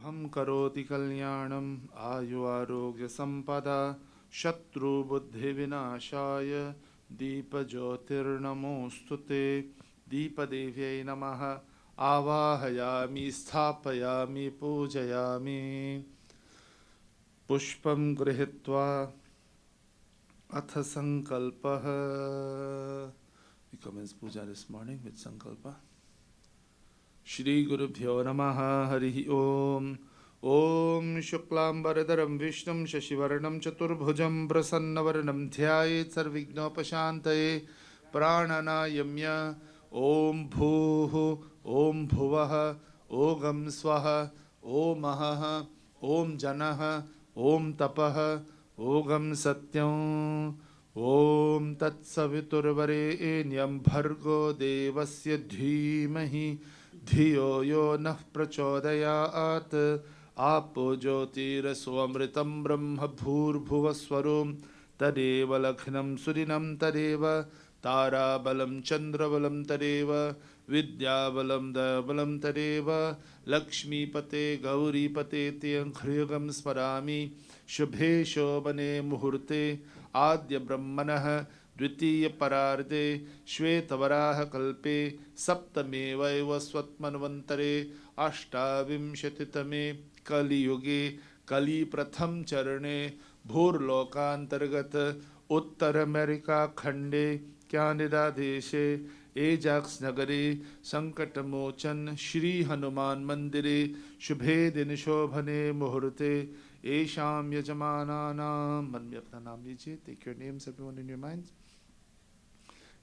शुभं करोति कल्याणम् आयु आरोग्य संपदा शत्रु बुद्धि विनाशाय दीपज्योतिर्नमोस्तुते दीपदेव्यै नमः आवाहयामि स्थापयामि पूजयामि पुष्पं गृहीत्वा अथ संकल्पः. We commence puja this morning with sankalpa. Shri Gurubhyo Namaha Harihi Om. Om Shuklambaradharam Vishnum Shashivarnam Chaturbhujam Prasannavarnam Dhyayet Sarvignopashantaye Prananayamya. Om Bhuhu Om Bhuvaha Ogam Swaha Om Mahaha Om Janaha Om Tapaha Ogam Satyam. Om Tatsaviturvarenyam Bhargo Devasya Dhimahi धियो यो नः प्रचोदयात् आपो ज्योतिरसोऽमृतं ब्रह्म भूर्भुवस्वरों तदेव लग्नं सुदिनं तदेव ताराबलं चन्द्रबलं तदेव विद्याबलं दबलं तदेव लक्ष्मीपते गौरीपते त्यङ्घ्रियुगं स्मरामि शुभे शोभने मुहूर्ते आद्य ब्रह्मणः द्वितीय परार्धे श्वेतवराह कल्पे सप्तमे वैवस्वत्मन्वन्तरे अष्टाविंशतितमे कलियुगे कली प्रथम चरणे भूर्लोकान्तर्गत उत्तर अमेरिका खंडे कैनेडा देशे एजाक्स नगरे संकटमोचन श्री हनुमान मंदिरे शुभे दिन शोभने मुहूर्ते एषां यजमानानां. मन में अपना नाम लीजिए. Take your names everyone in your minds.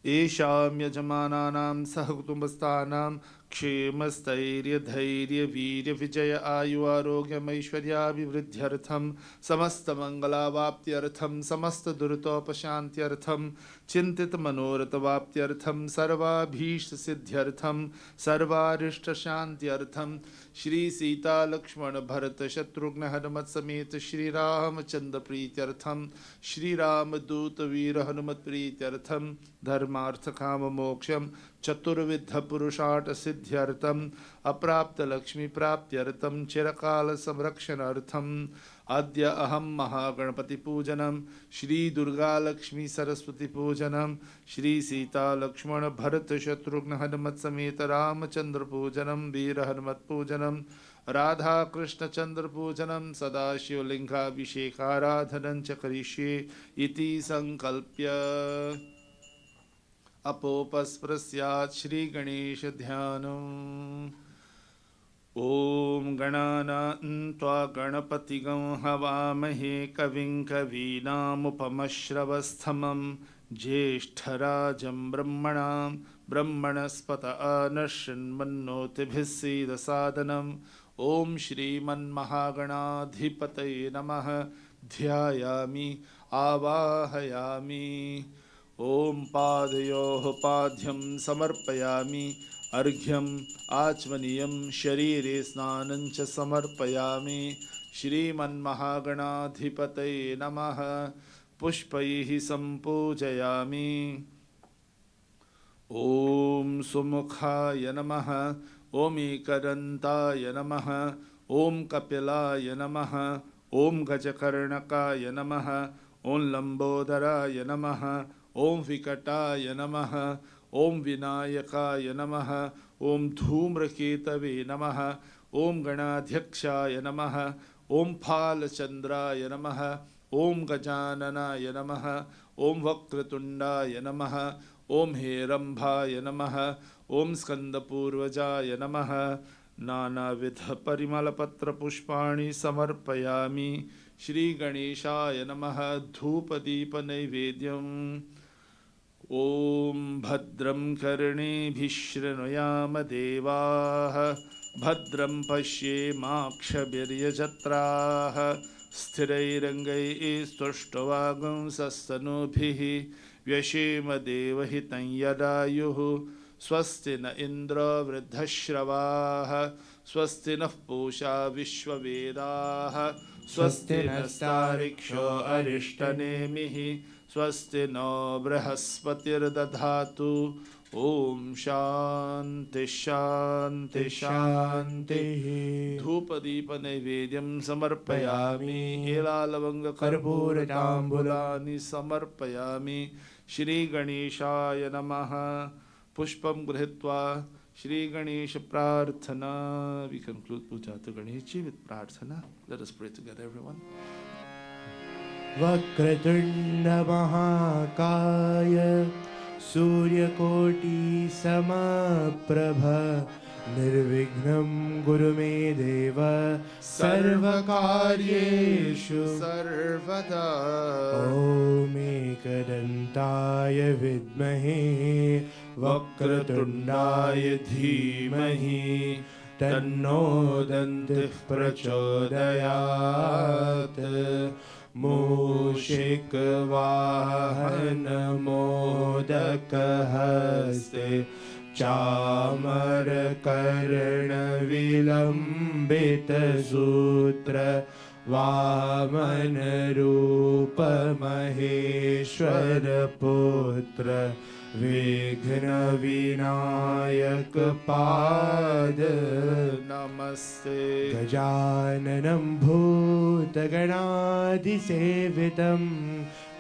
येषां यजमानानां सहकुटुम्बस्थानां क्षेमस्थैर्य धैर्य वीर्य विजय आयु आरोग्यमैश्वर्याभिवृद्ध्यर्थं समस्त मंगलावाप्त्यर्थं समस्त दुरितोपशान्त्यर्थं चिंतित मनोरथवाप्त्यर्थं सर्वाभीष्ट सिद्ध्यर्थं सर्वारिष्ट शान्त्यर्थं श्री सीता लक्ष्मण भरत शत्रुघ्न हनुमत समेत श्री रामचंद्र प्रीत्यर्थं श्री रामदूत वीर हनुमत प्रीत्यर्थं धर्मार्थ काम मोक्षम चतुर्विध पुरुषार्थ सिद्ध्यर्थम अप्राप्त लक्ष्मी प्राप्त्यर्थम चिरकाल संरक्षणार्थम अद्य अहम महागणपति पूजनम श्री दुर्गा लक्ष्मी सरस्वती पूजनम श्री सीता लक्ष्मण भरत शत्रुघ्न हनुमत समेत रामचंद्र पूजनम वीर हनुमत पूजनम राधा कृष्ण चंद्र पूजनम सदाशिवलिंगाभिषेकाराधनं च करिष्ये इति संकल्प्य अपोपस्पृश्यात् श्री गणेश ध्यानम्. ओम गणानां त्वा गणपतिगं हवामहे कविं कवीनामुपमश्रवस्तमं ज्येष्ठराजं ब्रह्मणां ब्रह्मणस्पत आनशृण्वन्नोतिभिः सीदसादनम्. ओम श्रीमन्महागणाधिपतये नमः. ध्यायामि आवाहयामि. ओम पादयोः पाद्यं समर्पयामि. अर्घ्यम् आचमनीयं शरीरे स्नानं च समर्पयामि. श्रीमन्महागणाधिपतये नमः. पुष्पैः सम्पूजयामि. ओम सुमुखाय नमः. ओम एकदन्ताय नमः. ओम कपिलाय नमः. ओम गजकर्णकाय नमः. ओम लंबोदराय नमः. ओम विकटाय नमः. ओम विनायकाय नमः. ओम धूम्रकेतवे नमः. ओम गणाध्यक्षाय नमः. ओम फालचंद्राय नमः. ओम गजाननाय नमः. ओम वक्रतुंडाय नमः. ओम हेरंभाय नमः. ओम स्कंदपूर्वजाय नमः. नानाविध परिमलपत्र पुष्पाणि समर्पयामि. श्री गणेशाय नमः. धूपदीप नैवेद्यम्. ओम भद्रं कर्णेभिः शृणुयाम देवाः. भद्रं पश्येमाक्षभिर्यजत्राः. स्थिरैरङ्गैस्तुष्टुवागुंसस्तनूभिः व्यशेम देवहितं यदायुः. स्वस्ति न इन्द्रो वृद्धश्रवाः. स्वस्ति नः पूषा विश्ववेदाः. स्वस्ति नस्तारिक्षो अरिष्टनेमिः. स्वस्ति नो बृहस्पतिर्दधातु. ओम शांति शांति शांति। धूप दीप नैवेद्यं समर्पयामि। एलालवंग कर्पूर तांबूलानि समर्पयामि। श्री गणेशाय नमः। पुष्पं गृहीत्वा श्री गणेश प्रार्थना। We conclude puja to Ganesh with prarthana. Let us pray together, everyone. Vakratunda महाकाय सूर्यकोटि समप्रभ निर्विघ्नं कुरु मे देव सर्वकार्येषु सर्वदा। ॐ एकदन्ताय विद्महे वक्रतुण्डाय धीमहि तन्नो दन्तिः प्रचोदयात्। मूषिकवाहन मोदकहस्ते चामरकर्णविलम्बितसूत्र वामनरूप महेश्वरपुत्र विघ्नविनायक पाद नमस्ते। गजाननं भूतगणाधिसेवितं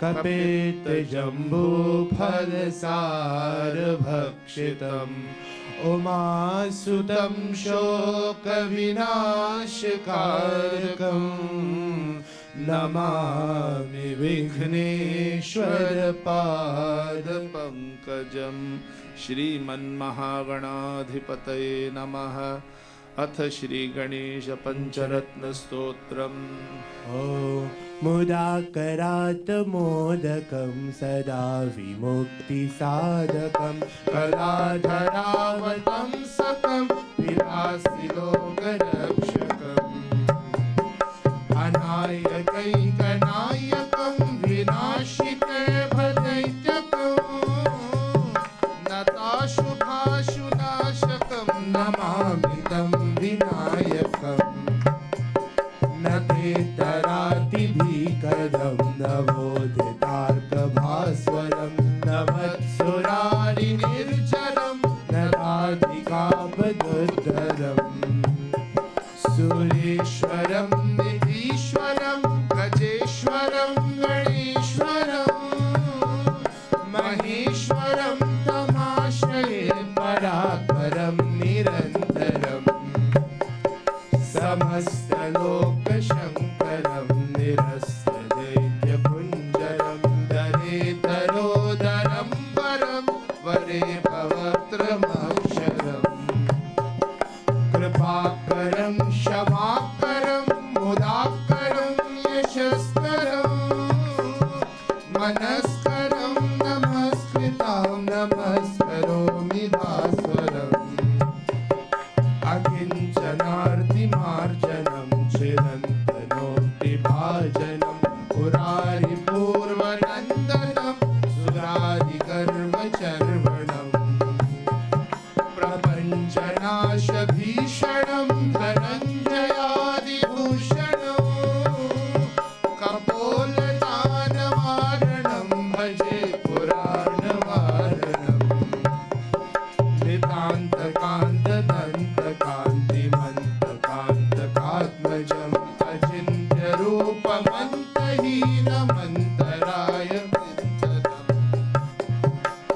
कपित्तजम्बूफलसारभक्षितम् उमासुतं शोकविनाशकारकम् नमामि विघ्नेश्वर पादपङ्कजं। श्रीमन्महागणाधिपतये नमः। अथ श्री गणेश पंचरत्न स्तोत्रम्। मुदाकरात् मोदकं सदा विमुक्तिसाधकं कलाधरावतं सकं विलासिलोकरक्षकम् अनायकैकनायकं विनाशिकैर्भदैत्यकं नताशुभाशुनाशकं नमामि तं विनायकम् न तेतरातिभीकरं नवोदितार्कभास्वरं न मत्सुरारिनिर्जरं न राधिकापदुद्धरम् सुरेश्वरं निधीश्वरं गजेश्वरं गणेश्वरं महेश्वरं तमाश्रये परात्परं निरन्तरम् समस्तलोकशङ्करं निरस्तदैत्यपुञ्जरं दरेतरोदरं वरं वरे भवत्रमक्षरम् कृपाकरं क्षमाकरं मुदाकरं यशस्करं मनस्करं नमस्कृतां नमस्करोमि भास्वरम् अकिञ्चनार्तिमार्जनं चिरन्तनोक्तिभाजनं पुरारिपूर्वनन्दनं सुरादिकर्मचर्वणम् प्रपञ्चनाशभीषणं धनञ्जयादिभूषणं कपोलदानवारणं भजे पुराणवारणम् नितान्तकान्तदन्तकान्तिमन्तकान्तकात्मजम् अचिन्त्यरूपमन्तहीनमन्तराय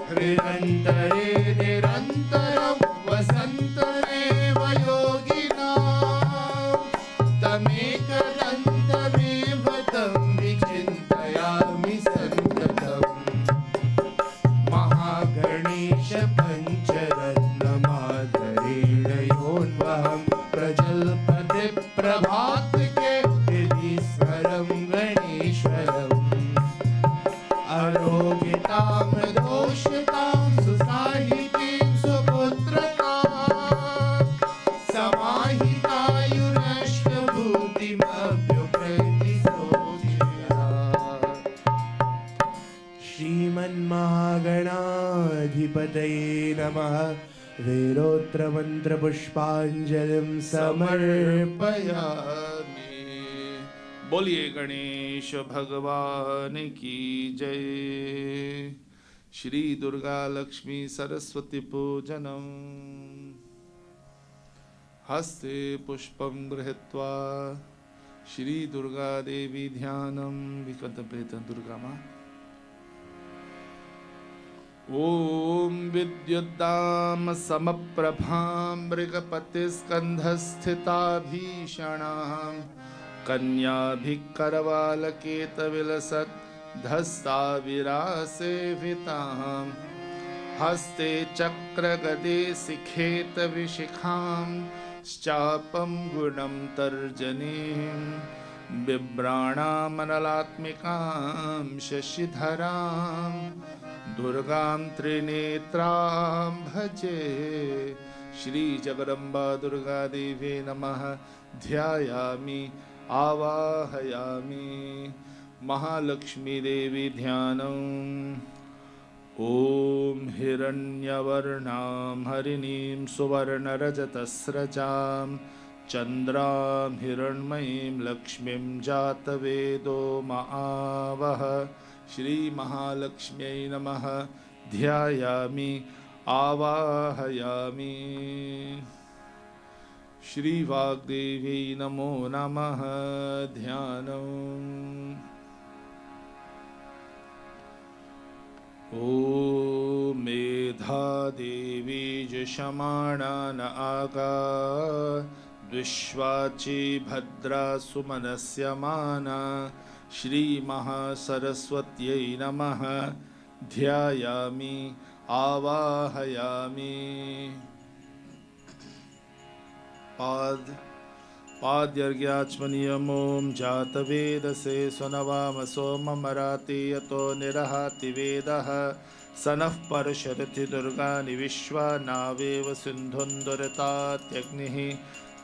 हृदन्तरे निरन्तरं वसन्तमेव योगिनां तमेकदन्तमेव तं विचिन्तयामि सन्ततम् महागणेश पञ्चरत्नमाधरेण योन्वहं प्रजल्पति प्रभातके हृदीश्वरं गणेश्वरम् अरोगितां दोषतां सुसाहितीं सुपुत्रतां समाहितायुरष्टभूतिमभ्युपैति सोऽधिया। श्रीमन्महागणाधिपतये नमः। वेदोत्तरमन्त्रपुष्पाञ्जलिं समर्पयामि। बोलिए गणेश भगवान की जय। श्री दुर्गा लक्ष्मी सरस्वती पूजनम। हस्ते पुष्पं गृहीत्वा श्री दुर्गा देवी ध्यानं विकल्पेत दुर्गा माँ। ओम विद्युद्दाम समप्रभां मृगपतिस्कन्धस्थिताभीषणां कन्याभिकरवालकेतविलसत् धस्ताविरासेवितां हस्ते चक्रगदे शिखेत विशिखां श्चापं गुणं तर्जनीं बिभ्राणामनलात्मिकां शशिधरां दुर्गां त्रिनेत्रां भजे। श्री जगदम्बा दुर्गा देवी नमः। ध्यायामि आवाहयामि। महालक्ष्मी देवी ध्यानम्। ओम हिरण्यवर्णां हरिणीं सुवर्णरजतस्रजां चन्द्रां हिरण्मयीं लक्ष्मीं जातवेदो महावः। श्री महालक्ष्म्यै नमः। ध्यायामि आवाहयामि। श्री वाग्देवी नमो नमः। ध्यानम्। ॐ मेधा देवी जुषमाणा न आगा विश्वाची भद्रा सुमनस्यमाना। श्री महासरस्वत्यै नमः। ध्यायामि आवाहयामि। पाद्यर्घ्याचमनियमों जातवेदसे स्वनवामसो ममराति यतो निरहाति वेदः सनः परशरति दुर्गानि विश्वा नावेव सिन्धुन्दुरतात्यग्निः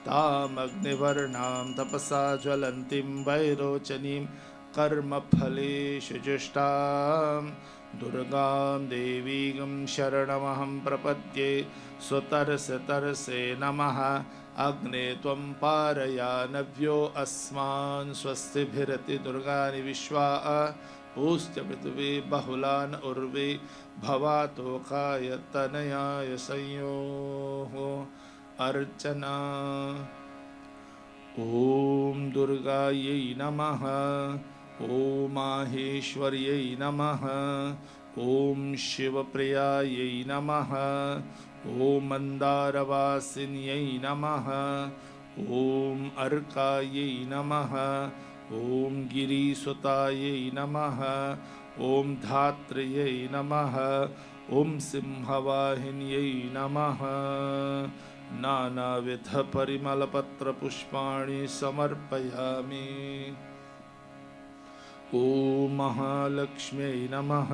तामग्निवर्णां तपसा ज्वलन्तीं वैरोचनीं कर्मफलेषु जुष्टां दुर्गां देवीं शरणमहं प्रपद्ये। स्वतरसे नमः। अग्ने त्वं पारयानव्यो अस्मान् स्वस्तिभिरति दुर्गानि विश्वा पूज्य पृथिवी बहुलान् उर्वे भवातोकाय तनयाय संयोः अर्चना। ॐ दुर्गायै नमः। ॐ माहेश्वर्यै नमः। ॐ शिवप्रियायै नमः। ॐ मन्दारवासिन्यै नमः। ॐ अर्कायै नमः। ॐ गिरिसुतायै नमः। ॐ धात्र्यै नमः। ॐ सिंहवाहिन्यै नमः। नानाविधपरिमलपत्रपुष्पाणि समर्पयामि। ॐ महालक्ष्म्यै नमः।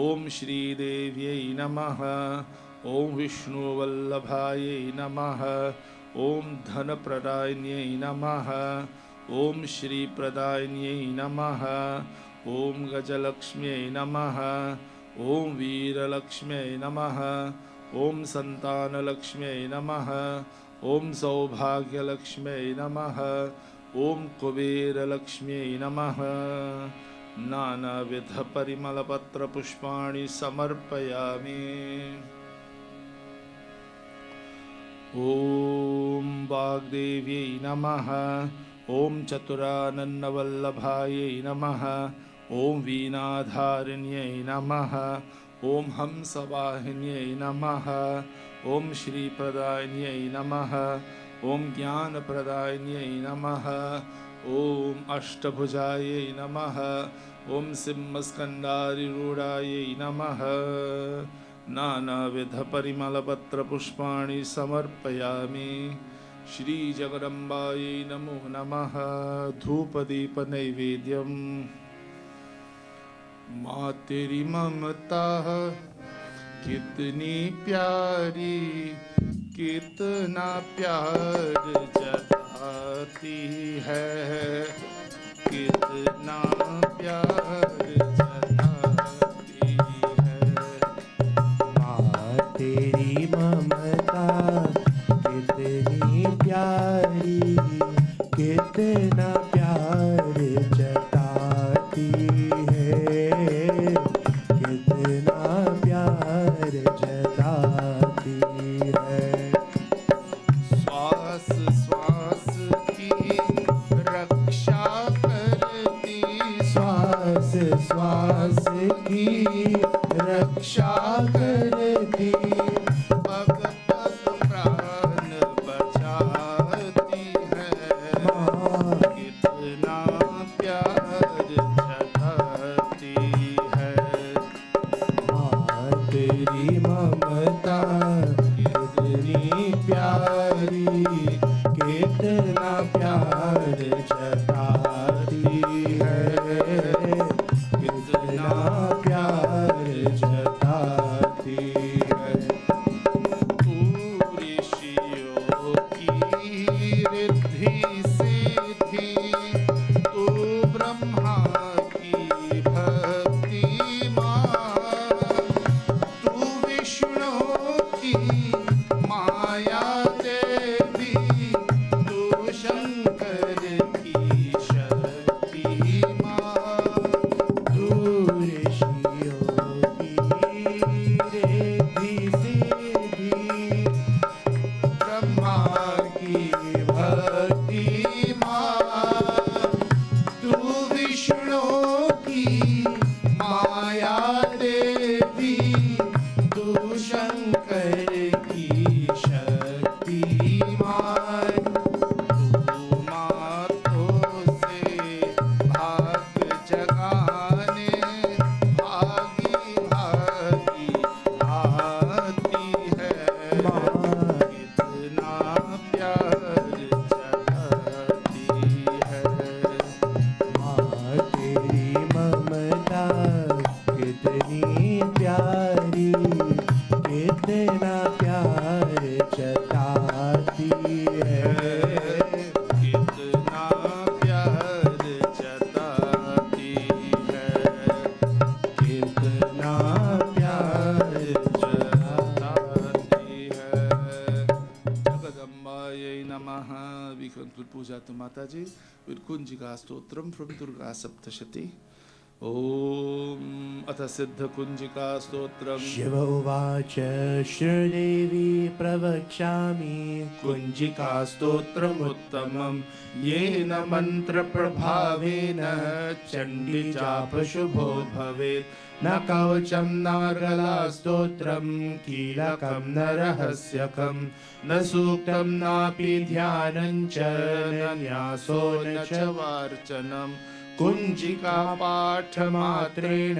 ॐ श्रीदेव्यै नमः। ॐ विष्णुवल्लभायै नमः। ॐ धनप्रदायिन्यै नमः। ॐ श्रीप्रदायिन्यै नमः। ॐ गजलक्ष्म्यै नमः। ॐ वीरलक्ष्म्यै नमः। ॐ सन्तानलक्ष्म्यै नमः। ॐ सौभाग्यलक्ष्म्यै नमः। ॐ कुबेरलक्ष्म्यै नमः। नानाविधपरिमलपत्रपुष्पाणि समर्पयामि। ॐ वाग्देव्यै नमः। ॐ चतुरानन्दवल्लभायै नमः। ॐ वीणाधारिण्यै नमः। ॐ हंसवाहिन्यै नमः। ॐ श्रीप्रदायिन्यै नमः। ॐ ज्ञानप्रदायिन्यै नमः। ॐ अष्टभुजायै नमः। ॐ सिंहस्कन्धारिरूढायै नमः। नानाविधपरिमलपत्रपुष्पाणि समर्पयामि। श्रीजगदम्बायै नमो नमः। धूपदीपनैवेद्यम्। माँ तेरी ममता कितनी प्यारी, कितना प्यार जताती है, कितना प्यार जताती है। माँ तेरी ममता कितनी प्यारी, कितना प्यार जताती है, कितना रक्षा करती, भगत प्राण बचाती है। माँ कितना प्यार जताती है। माँ तेरी ममता कितनी प्यारी, कितना प्यार जताती है, कितना प्यार जताती है। तू ऋषियों की रिद्धि सिद्धि, तू ब्रह्मा की भक्ति माँ, तू विष्णु की माया देवी, तू शंकर की शक्ति माँ। तू ऋषियों की रिद्धि सिद्धि, ब्रह्मा की भक्ति माँ, तू विष्णु की माया देवी, तू शंकर की शक्ति माँ। तू मातों से भाग जगाने भागी भागी आती है। माँ कितना प्यार जताती है। माँ तेरी ममता कितनी प्यारी, कितना प्यार जताती है। कितना प्यार जताती है। कितना प्यार जताती है। जगदम्बायै नमः। We conclude puja to Mataji with Kunjika Stotram from Durga Saptashati. Om Atha Siddha Kunjika Stotram. Shiv उवाच श्रीदेवी प्रवक्ष्यामि कुञ्जिका स्तोत्रमुत्तमं, येन मन्त्रप्रभावेन चण्डीजापशुभो भवेत्। न कवचं न गलास्तोत्रं, कीलकं न रहस्यकं, न सूक्तं नापि ध्यानं च, न न्यासो न च वार्चनम। कुञ्जिका पाठमात्रेण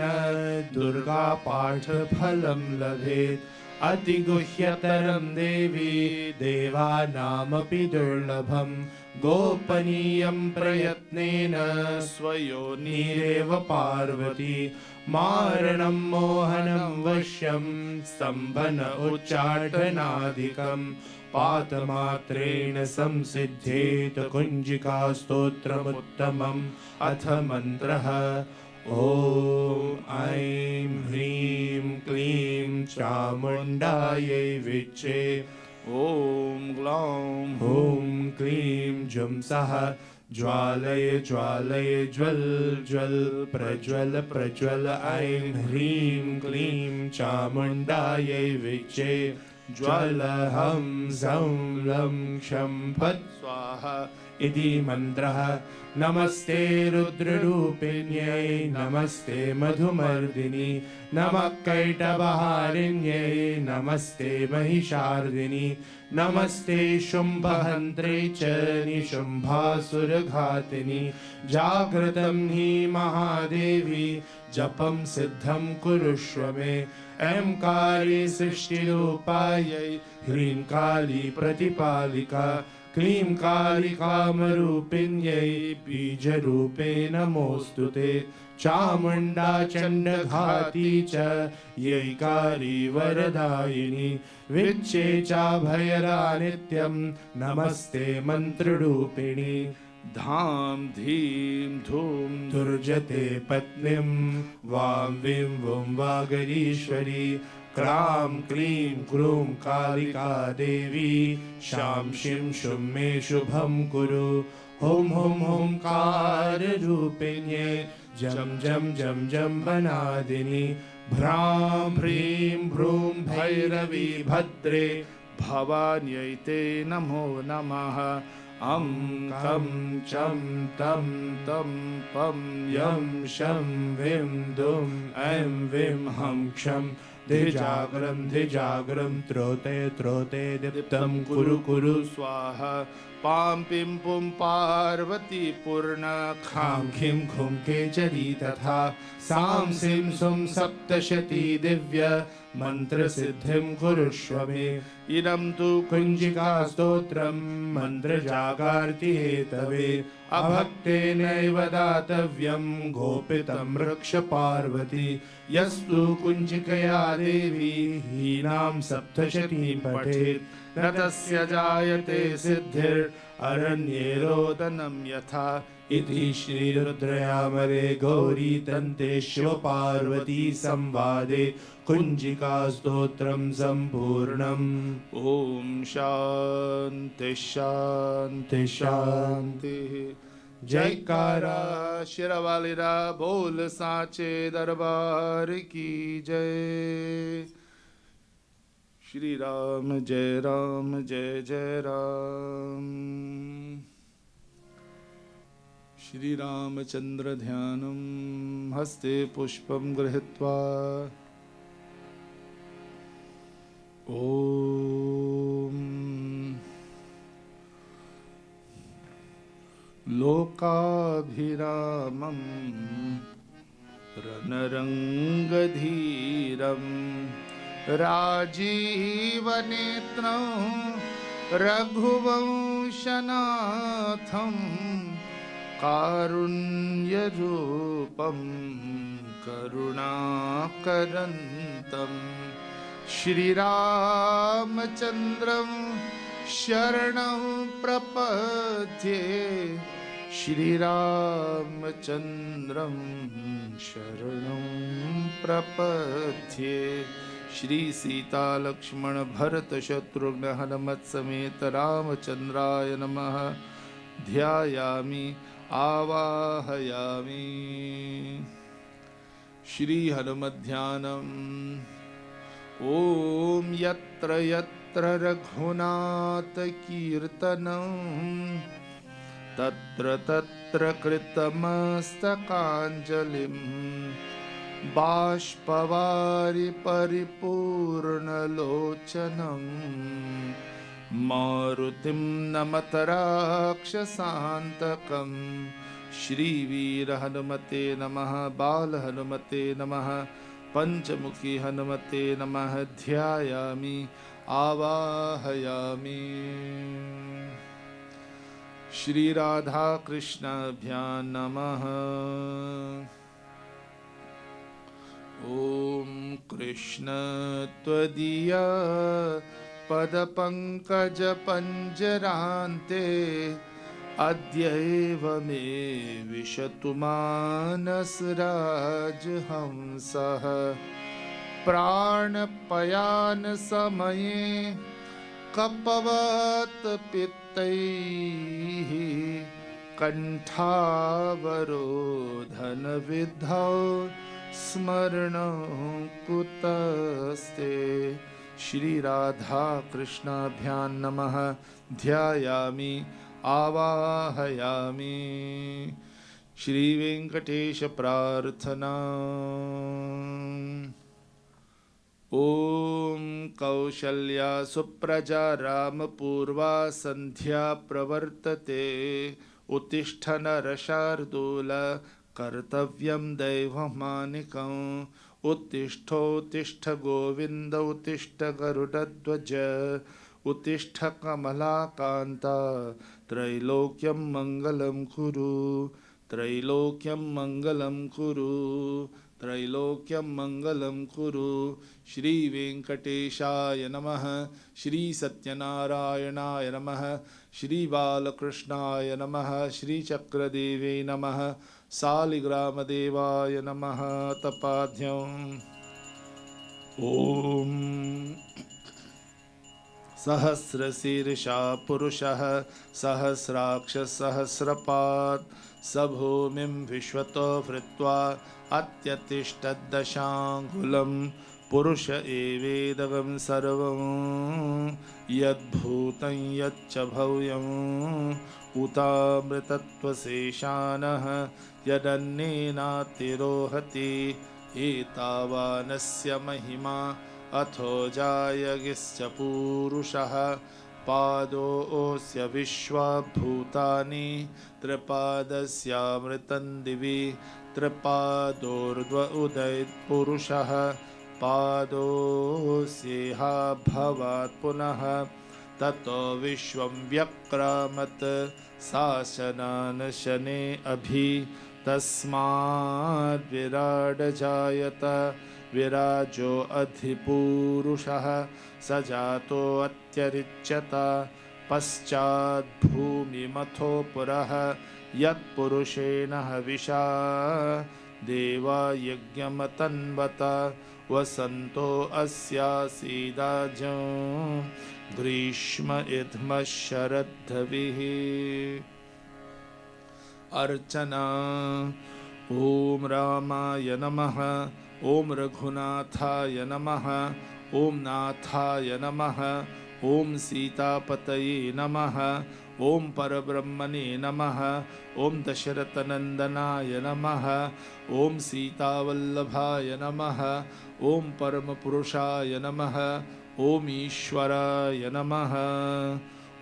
दुर्गा पाठफलं लभेत्। अतिगुह्यतरं देवी देवानामपि दुर्लभं, गोपनीयं प्रयत्नेन स्वयोनिरेव पार्वती। मारणं मोहनं वश्यं स्तम्भन उच्चाटनादिकं, पातमात्रेण संसिद्धेत कुञ्जिका स्तोत्रमुत्तमम्। अथ मन्त्रः ॐ ऐं ह्रीं क्लीं चामुण्डायै विच्चे। ओम ग्लौम ॐ क्लीं जुं सः ज्वालय ज्वालय ज्वल ज्वल प्रज्वल प्रज्वल। ऐं ह्रीं क्लीं चामुण्डायै विच्चे। ज्वलहं सं लं क्षं फट् स्वाहा इति मन्त्रः। नमस्ते रुद्ररूपिण्यै, नमस्ते मधुमर्दिनि, नमः कैटभहारिण्यै, नमस्ते महिषार्दिनि, नमस्ते शुम्भहन्त्रे च निशुम्भासुरघातिनि। जागृतं हि महादेवी, जपं सिद्धं कुरुष्व मे। ऐं काली सृष्टिरूपायै, ह्रीं काली प्रतिपालिका, क्लीं काली कामरूपिण्यै, बीजरूपे नमोऽस्तु ते। चामुण्डा चण्डघाती च यैकारी वरदायिनी, विच्चे चाभयरा नित्यं, नमस्ते मन्त्ररूपिणी। धाम धीम धूम दुर्जते पत्नीं वां वीं वुं वागरीश्वरी। क्रां क्लीं क्रूं कालिका देवी, शां शीं शुं मे शुभं कुरु। हुं हुं हुंकाररूपिण्ये, जं जं जं जं वनादिनि। भ्रां ह्रीं भ्रूं भैरवी भद्रे, भवान्यै ते नमो नमः। अं कं चं तं तं पं यं शं विं दुं ऐं विं हं क्षं धिजाग्रं त्रोते दीप्तं कुरु स्वाहा पां पिं पुं पार्वती पूर्ण खां खीं खुं केचरी तथा सां सिं सुं सप्तशती दिव्य मन्त्रसिद्धिं कुरुष्व मे इदं तु कुञ्जिका स्तोत्रं मन्त्रजागार्ति हेतवे अभक्तेनैव दातव्यं गोपितं रक्ष पार्वती यस्तु कुञ्जिकया देवी हीनां सप्तशतीं पठेत् न तस्य जायते सिद्धिररण्ये रोदनं यथा इति श्रीरुद्रयामरे गौरीतन्त्रे शिवपार्वती संवादे कुञ्जिका स्तोत्रं सम्पूर्णम्। ॐ शान्ति शान्ति शान्तिः। जयकारा शिरवालिरा बोल साचे दरबार की जय। श्री राम जय राम। श्री रामचंद्र ध्यानं हस्ते पुष्पं गृहीत्वा ॐ लोकाभिरामं रणरङ्गधीरं राजीवनेत्रं रघुवंशनाथं कारुण्यरूपं करुणाकरन्तं श्रीरामचन्द्रं शरणं प्रपद्ये श्रीरामचन्द्रं शरणं प्रपद्ये। श्री सीता लक्ष्मण भरत शत्रुघ्न हनुमत् समेत रामचन्द्राय नमः। ध्यायामि आवाहयामि। श्री हनुमध्यानम्। ॐ यत्र यत्र रघुनाथ कीर्तनं तत्र तत्र कृतमस्तकाञ्जलिं बाष्पवारि परिपूर्णलोचनं मारुतिं नमत राक्षसान्तकं। श्रीवीर हनुमते नमः। बाल हनुमते नमः। पंचमुखी हनुमते नमः। ध्यायामि आवाहयामि। श्री राधा कृष्णाभ्यां नमः। ॐ कृष्ण त्वदीया पदपङ्कज पंजरान्ते अद्यैव मे विशतु मानसराजहंसः। प्राणपयान समये कपवत् पित्तैः कण्ठावरोधन विद्धौ स्मरणं कुतस्ते। श्री राधा कृष्णाभ्यां नमः। ध्यायामि आवाहयामि। श्री वेंकटेश प्रार्थना। ॐ कौशल्या सुप्रजा रामपूर्वा संध्या प्रवर्तते उत्तिष्ठ नरशार्दूल कर्तव्यं दैवमानिकम्। उत्तिष्ठोत्तिष्ठ गोविन्द उत्तिष्ठ गरुडध्वज उत्तिष्ठ कमलाकान्ता त्रैलोक्यं मंगलं कुरु त्रैलोक्यं मंगलं कुरु त्रैलोक्यं मंगलं कुरु। श्री वेंकटेशाय नमः। श्री सत्यनारायणाय नमः। श्री बालकृष्णाय नमः। श्री चक्रदेवे नमः। सालिग्रामदेवाय नमः। तपाध्यम्। ॐ सहस्रशीर्षा पुरुषः सहस्राक्ष सहस्रपात् स भूमिं विश्वतो भृत्वा अत्यतिष्ठद्दशाङ्गुलं पुरुष एवेदगं सर्वं यद्भूतं यच्च भव्यं उतामृतत्वशेषानः यदन्येनातिरोहति एतावानस्य महिमा अथो जायगिश्च पूरुषः पादोऽस्य विश्वभूतानि त्रिपादस्यामृतं दिवि त्रिपादोर्ध्व उदयत्पुरुषः पादोऽस्येहा भवात् पुनः ततो विश्वं व्यक्रामत् शासनान् शने अभि तस्माद् विराड जायत विराजो अधिपूरुषः स जातो अत्यरिच्यत पश्चात् भूमिमथो पुरः यत्पुरुषेण हविषा देवा यज्ञमतन्वत वसन्तो अस्यासीदाजं ग्रीष्म इध्मः शरद्धविः। अर्चना। ओम रामाय नमः। ओम रघुनाथाय नमः। ओम नाथाय नमः। ओम सीतापतये नमः। ओम परब्रह्मणे नमः। ओम दशरथनंदनाय नमः। ओम सीतावल्लभाय नमः। ओम परमपुरुषाय नमः। ओम ईश्वराय नमः।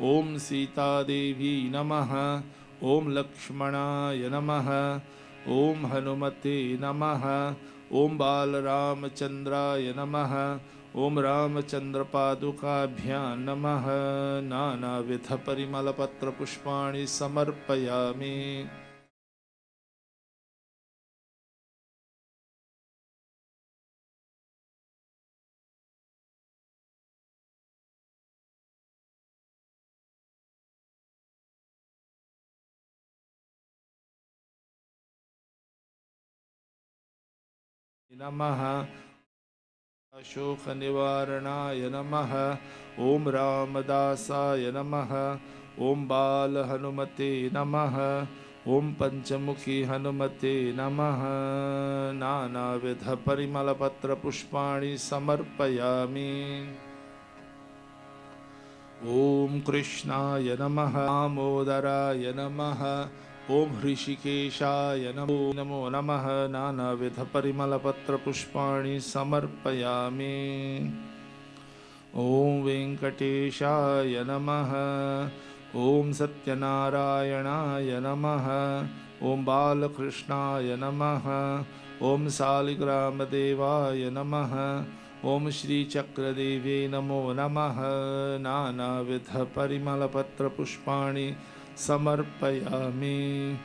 ओम सीतादेवी नमः। ओम लक्ष्मणाय नमः। ओम हनुमते नमः। ओम बालरामचंद्राय नमः। ओम रामचंद्र पादुकाभ्यां नमः। नानाविध परिमल पत्र पुष्पाणि समर्पयामि। नमः। अशोक निवारणाय नमः। ओम रामदासाय नमः। ओम बाल हनुमते नमः। ओम पंचमुखी हनुमते नमः। नानाविध परिमल पत्र पुष्पाणि समर्पयामि। ओम कृष्णाय नमः। दामोदराय नमः। ओम हृषिकेशाय नमो नमः। नानाविध परिमल पत्र पुष्पाणि समर्पयामि। ओम वेंकटेशाय नमः। ओम सत्यनारायणाय नमः। ओम बालकृष्णाय नमः। ओम शालिग्रामदेवाय नमः। ओम श्रीचक्रदेवे नमो नमः। नानाविध परिमल पत्र पुष्पाणि समर्पयामि।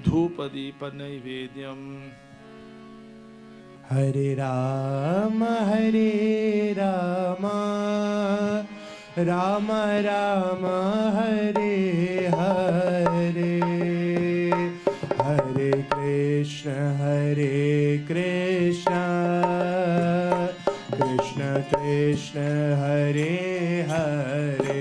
धूपदीप नैवेद्यम्। हरे राम राम राम हरे हरे, हरे कृष्ण कृष्ण कृष्ण हरे हरे।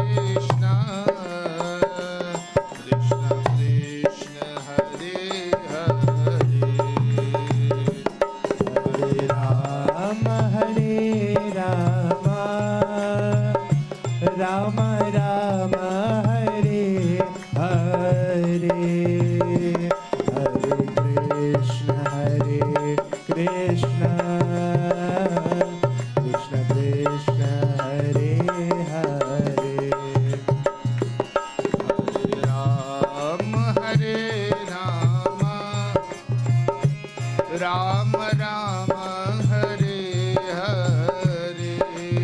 कृष्ण कृष्ण कृष्ण हरे हरे हरे राम राम राम हरे हरे हरे कृष्ण कृष्ण कृष्ण हरे हरे हरे राम राम राम हरे हरे हरे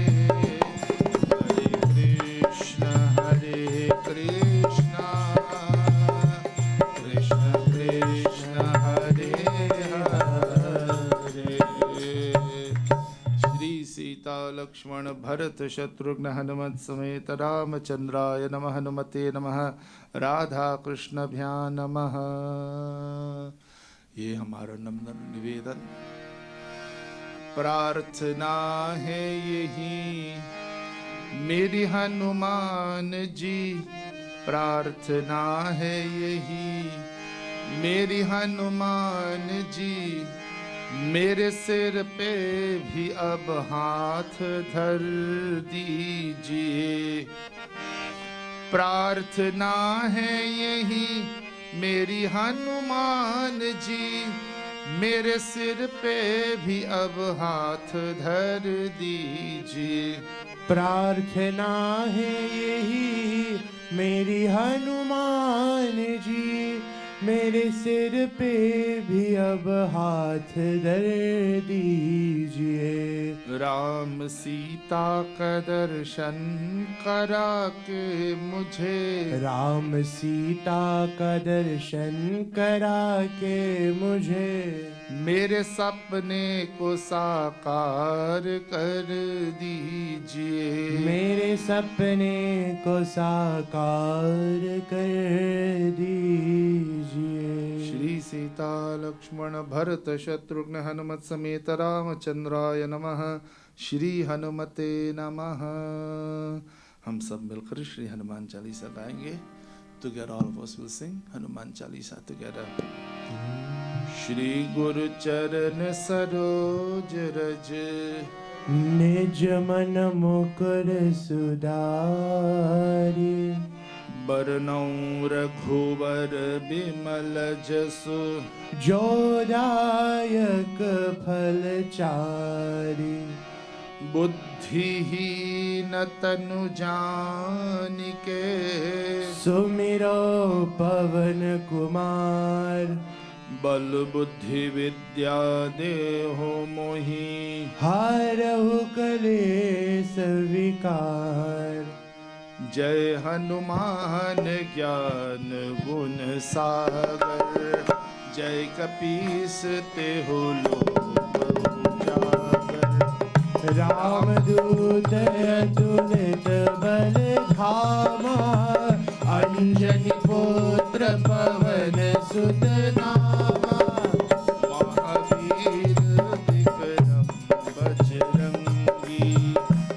कृष्ण कृष्ण कृष्ण हरे हरे श्री सीता लक्ष्मण भरत शत्रुघ्न हनुमत समेत रामचंद्राय नमः हनुमते नमः राधा कृष्णभ्यां नमः। ये हमारा नम्र निवेदन प्रार्थना है यही मेरी हनुमान जी, प्रार्थना है यही मेरी हनुमान जी, मेरे सिर पे भी अब हाथ धर दीजिए। प्रार्थना है यही मेरी हनुमान जी, मेरे सिर पे भी अब हाथ धर दीजिए। प्रार्थना है यही मेरी हनुमान जी, मेरे सिर पे भी अब हाथ धर दीजिए। राम सीता का दर्शन करा के मुझे, राम सीता का दर्शन करा के मुझे, मेरे सपने को साकार कर दीजिए। मेरे सपने को साकार कर दीजिए। श्री सीता लक्ष्मण भरत शत्रुघ्न हनुमत समेत रामचंद्राय नमः। श्री हनुमते नमः। हम सब मिलकर श्री हनुमान चालीसा गाएंगे। Together all of us will sing Hanuman Chalisa together. Shri गुरु चरण सरोज रज, निज मन मुकुर सुधारि, बरनौ रघुवर बिमल जसु, जो दायक फल चारि। बुद्धिहीन तनु जानिके, सुमिरो पवन कुमार। बल बुद्धि विद्या देहो मोहि, हारहु कलेस विकार। जय हनुमान ज्ञान गुण सागर, जय कपीस तेहु लोक उजागर। रामदूत अतुलित बल धामा, अंजनी पुत्र पवन सुत नामा। महावीर विक्रम बजरंगी,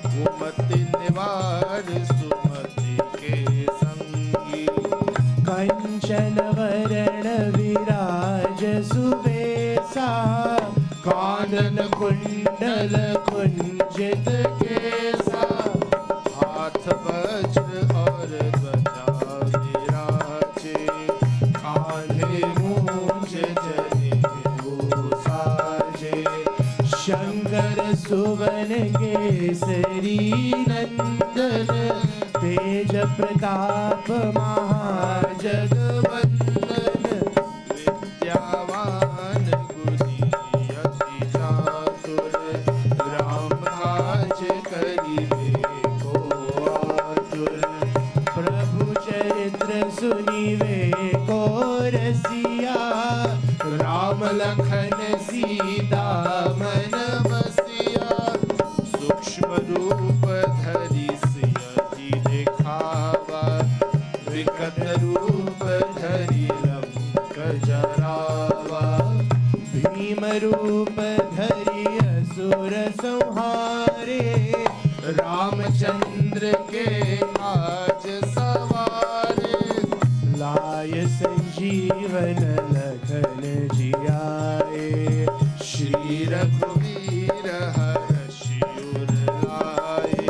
कुमति निवार सुमति के संगी। कंचन वरण विराज सुबेसा, कानन कुंडल कुंजित केसा। हाथ वज्र और ध्वजा विराजे, कान्हे मूंज जनेऊ साजे। शंकर सुवन केसरी नंदन, तेज प्रताप महाजगवंदन। विद्यावान गुणी अति चातुर, राम काज करिबे को आतुर। प्रभु चरित्र सुनिवे को रसिया, राम लखन सीता मन बसिया। सूक्ष्म रूप धरि सियहि दिखावा, विकट रूप धरि लंक जरावा। भीम रूप धरि असुर संहारे, रामचंद्र के काज सवारे। लाय संजीवन लखन जियाए, श्री रघुवीर हर्षि उर लाए।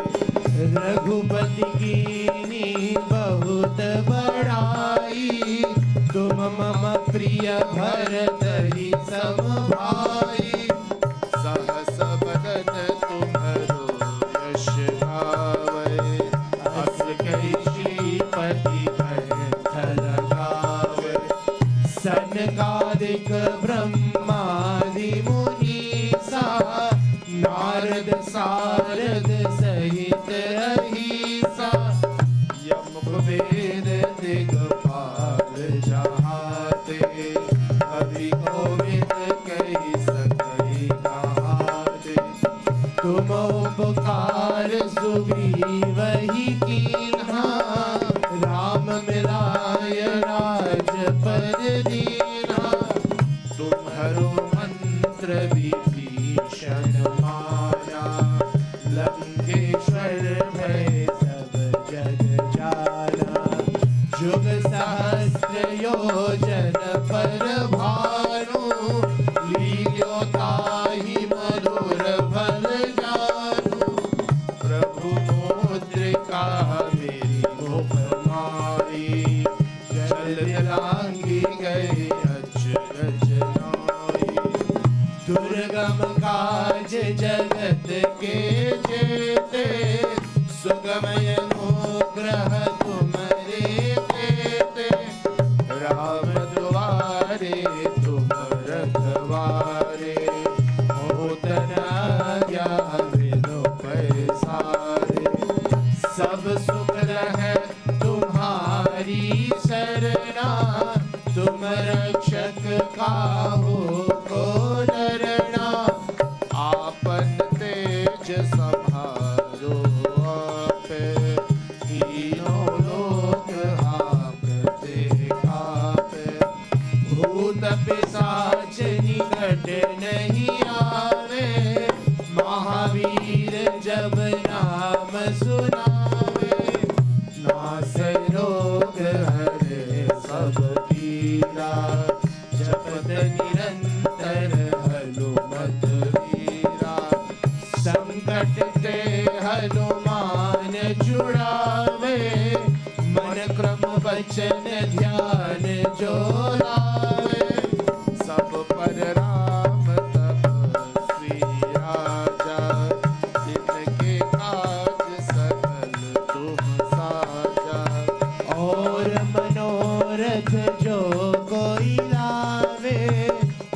रघुपति कीनी बहुत बड़ाई, तुम मम प्रिय भरत ही सम भाई। सहस बदन तुम्हरो यश गावै, अस कहि श्रीपति कंठ लगावै। सनकादिक ब्रह्मादि मुनीसा, नारद सारद सहित अहिसा। यम कुबेर दिगपाल जहाते, कवि कोविद कहि सकहि कहाते। तुम उपकार सुग्रीवहि कीन्हा, राम मिलाय राजपद दीन्हा। तुम्हरो मंत्र विभीषण माना, लंकेश्वर भय सब जग जाना। जुग सहस्र योजन पर भानु, लील्यो ताहि मधुर फल जानू। प्रभु मुद्रिका मेरी मुख मारी, जल दिलांगी गए अचरज नाई। दुर्गम काज जगत के जेते, सुगमय अनुग्रह तुम्हारे तेते। राम द्वारे तुम रखवारे, होत न आज्ञा बिनु पैसारे। सब सुख है तुम्हारी शरणा, तुम रक्षक काहू को डरना। आपन तेज संहारो आपे, तीनों लोक हांकते कांपे। भूत पिशाच निकट नहीं आवे, महावीर जब नाम सुनावे। नासै रोग हरे सब पीरा, जपत निरंतर हनुमत वीरा। संकट ते हनुमान छुड़ावे, मन क्रम वचन ध्यान जो लावे। सब पर राम तपस्वी राजा, जिनके काज सकल तुम साजा। और मनोरथ जो कोई लावे,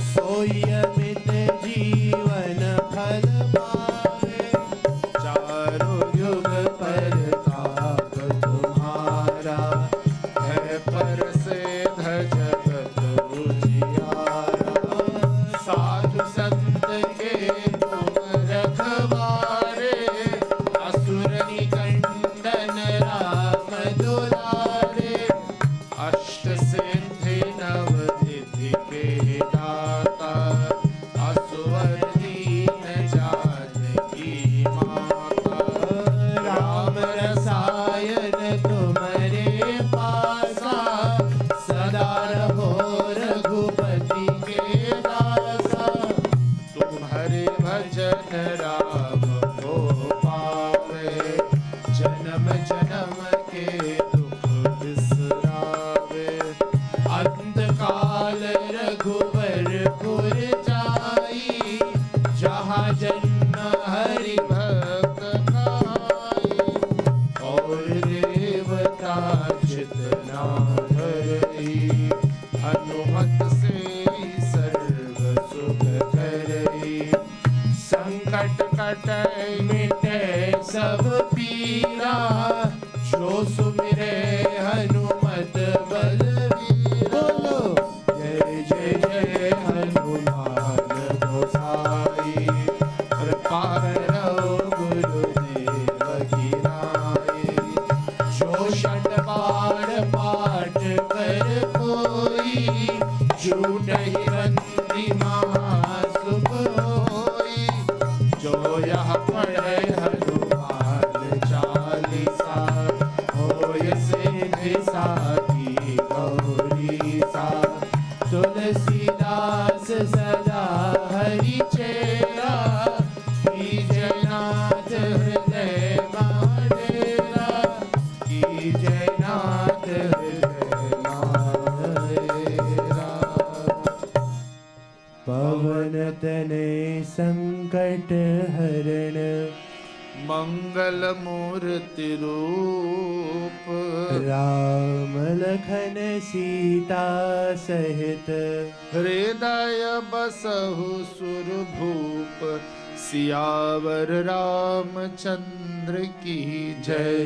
सोई अमित जीवन फल पावे। चारों युग परताप तुम्हारा, है परसिद्ध जगत उजियारा। साधु संत के तुम रखवारे, असुर निकंदन राम दुलारे। अष्ट सिद्धि नव निधि के दाता, असुर दीन जानकी माता। राम रसायन तुम्हारे पासा, सदा रहो रघुपति के दासा। तुम्हारे भजन राम को पावे, जन्म जन्म के दुख बिसरावे। अंत काल रघुवरपुर जाई, जहाँ जन्म हरि भक्त कहाई। और देवता चितना धरई। हनुमत से सर्व सुख करई। संकट कटै मिटै सब पीरा, जो सुमिरै हनुमत बलवीरा। जय जय जय हनुमान गोसाई, कृपा करो गुरुदेव की नाई। जो शत बार पाठ कर कोई, छूटहि बंदी महासुख होई। जो यह पढ़े हनुमान चालीसा, नाथ पवन तनय संकट हरण मंगल मूर्ति रूप राम लखन सीता सहित हृदय बसहु सुरभूप सियावर रामचंद्र की जय।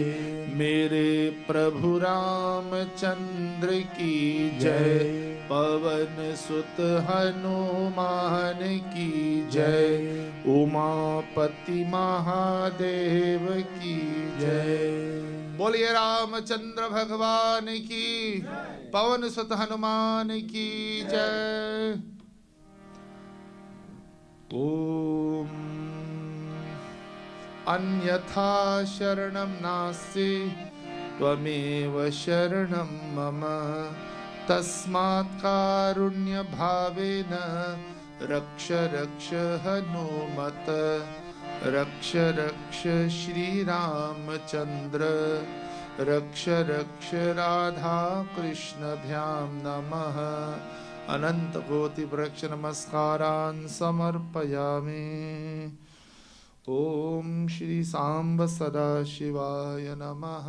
मेरे प्रभु रामचंद्र की जय। पवन सुत हनुमान की जय। उमापति महादेव की जय। बोलिए रामचंद्र भगवान की, पवन सुत हनुमान की जय। ओम अन्यथा शरणं नास्ति त्वमेव शरणं मम तस्मात् कारुण्य भावेन रक्ष रक्ष हनुमत रक्ष रक्ष श्री रामचंद्र रक्ष रक्ष राधा कृष्ण भ्यां नमः। अनंत कोटि वृक्ष नमस्कारान् समर्पयामि। ओम श्री सांब सदा शिवाय नमः।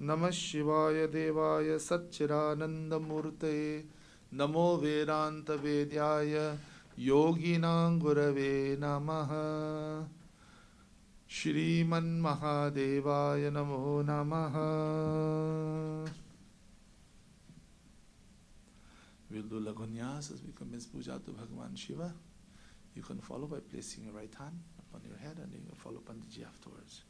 नमः शिवाय देवाय सच्चिदानंद मूर्ते नमो वेदांत वेद्याय योगिनां गुरवे नमः। श्रीमन्महादेवाय नमो नमः। We'll do Lagunyas as we commence puja to Bhagavan Shiva. You can follow by placing your right hand upon your head and you can follow Panditji afterwards.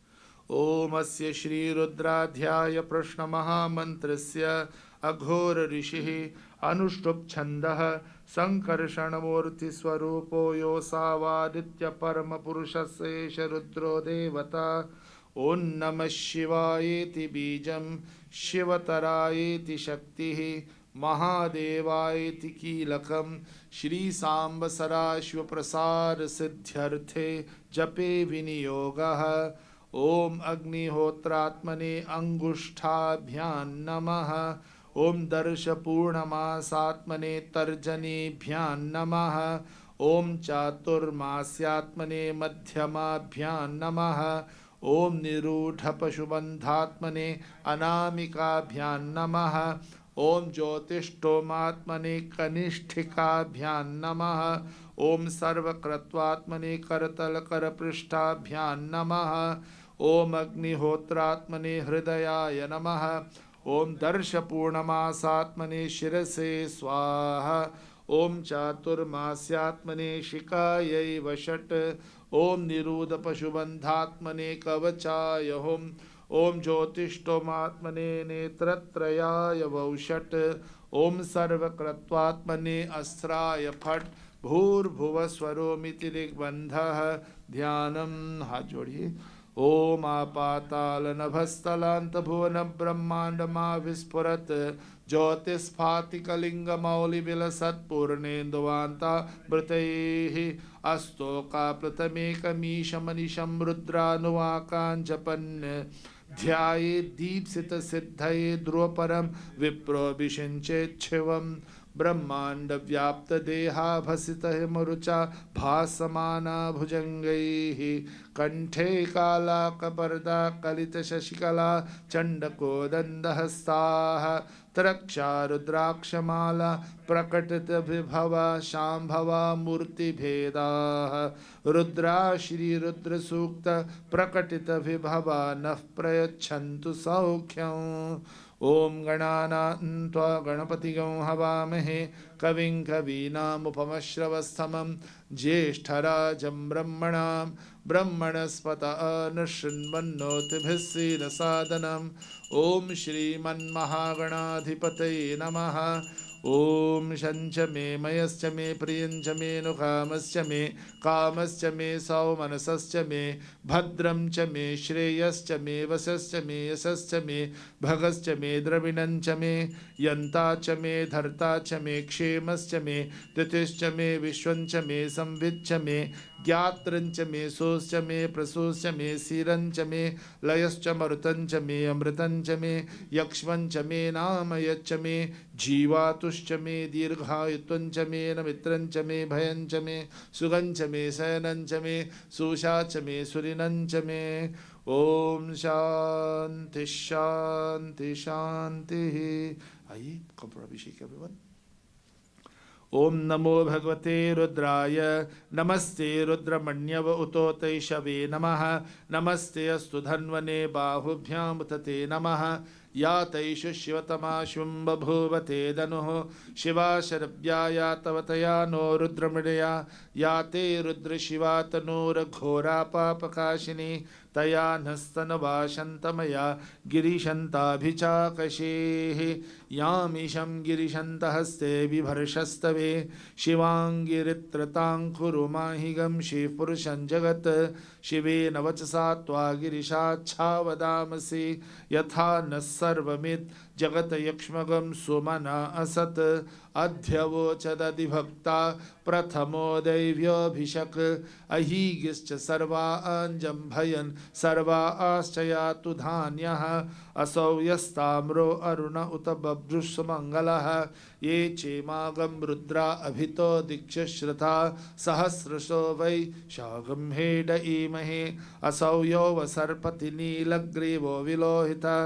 Om Asya Shri Rudradhyaya Prashna Mahamantrasya Aghor Rishihi Anushtup Chandah Sankarshanamurti Swarupo Yosavaditya Parama Purushasesha Rudro Devata. Om Namah Shivayeti Bijam Shivatarayeti Shaktihi महादेवायति कीलकम Shri Samba Sadashiv प्रसाद सिद्ध्यर्थे जपे विनियोगः। ओम अग्निहोत्रात्मने अंगुष्ठाभ्यां नमः। ओम दर्श पूर्णमासात्मने तर्जनीभ्यां नमः। ओम चातुर्मास्यात्मने मध्यमाभ्यां नमः। ओम निरूढ़ पशुबंधात्मने अनामिकाभ्यां नमः। ओम ज्योतिष्ठोमात्मने कनिष्ठिकाभ्यां नमः। ओम सर्वकृत्वात्मने करतल करपृष्ठाभ्यां नमः। ओम अग्निहोत्रात्मने हृदयाय नमः। ओम दर्श पूर्णमासात्मने शिरसे स्वाहा। ओम चातुर्मास्यात्मने शिकायै वषट। ओम निरूध पशुबंधात्मने कवचाय हुम। ओम ज्योतिष्ठोमात्मने नेत्रत्रयाय वौषट। ओम सर्वकृत्वात्मने अस्त्राय फट। भूर्भुव स्वरोमिति दिग्बंधः। ध्यानम हाथ जोड़िए। ओम आपाताल नभस्थलांत भुवन ब्रह्मांड मा विस्फुरत ज्योतिस्फाति कलिंग मौलि विलसत् पूर्णेन्दुवान्ता वृतैः अस्तोका प्रथमेकमीश मनिशं रुद्रानुवाकान् जपन् ध्याये दीप्सित सिद्धये ध्रुवपरं विप्रोऽभिषिञ्चेच्छिवम् ब्रह्मांड व्याप्त देहा भसित मरुचा भासमाना भुजंगैः कंठे काला कपर्दा कलित शशिकला चंडकोदंडहस्ताः त्रक्षा रुद्राक्षमाला प्रकटित विभवा शांभवा मूर्ति भेदाः रुद्रा श्री रुद्र सूक्त प्रकटित विभवा नः प्रयच्छन्तु सौख्यं। ओम गणानां त्वा गणपतिगं हवामहे कविं कवीनामुपमश्रवस्तमं ज्येष्ठराजं ब्रह्मणां ब्रह्मणस्पत अनुशृण्वन्नोतिभिः सीदसादनम्। ओम श्रीमन्महागणाधिपतये नमः। ओम शंच मे मयश्च मे प्रियंच मे नुकामश्च मे कामश्च मे सौमनसश्च मे भद्रं च मे श्रेयश्च मे वसश्च मे यशश्च मे भगश्च मे द्रविणञ्च मे यन्ता च मे धर्ता च मे क्षेमश्च मे तिथिश्च मे विश्वञ्च मे संविच्च मे ज्ञात्रंच मे सोश्च मे प्रसोश्च मे सीरंच मे लयश्च मरुतंच मे अमृतंच मे यक्ष्मंच मे नाम यच्च मे जीवातुश्च मे दीर्घायुत्वंच मे नमित्रंच मे भयंच मे सुगंच मे शयनंच मे सुषाच मे सुरिनंच मे। ओम शांति शांति शांति। आइए कपूर अभिषेक एवरीवन। ओम नमो भगवते रुद्राय नमस्ते रुद्रमण्यव उतोतैषवे नमः। नमस्ते अस्तु धन्वने बाहुभ्यां तते नमः। या तैषु शिवतमा शुम्बभूवते धनुः शिवा शरव्या या तव तया नो रुद्रमृडया या ते रुद्रशिवा तनूरघोरा पापकाशिनी तया नस्तनवाशन्तमया गिरिशन्ताभिचाकशेः यामीशं गिरिशन्तहस्ते बिभर्षस्तवे शिवाङ्गिरित्रताङ्कुरु माहिगं शिवपुरुषं जगत् शिवेन वचसा त्वा गिरिशाच्छावदामसि यथा न सर्वमित् जगत यक्ष्मगं सुमना असत् अध्यवोचदधिभक्ता प्रथमो दैव्योऽभिषक् अहीगिश्च सर्वा अञ्जम्भयन् सर्वा आश्चयातु धान्यः असौ यस्ताम्रो अरुण उत बभ्रुष्मङ्गलः ये चेमागं रुद्रा अभितो दीक्षश्रुता सहस्रशो वै शागम्हेड ईमहे असौ यो वसर्पति नीलग्रीवो विलोहिता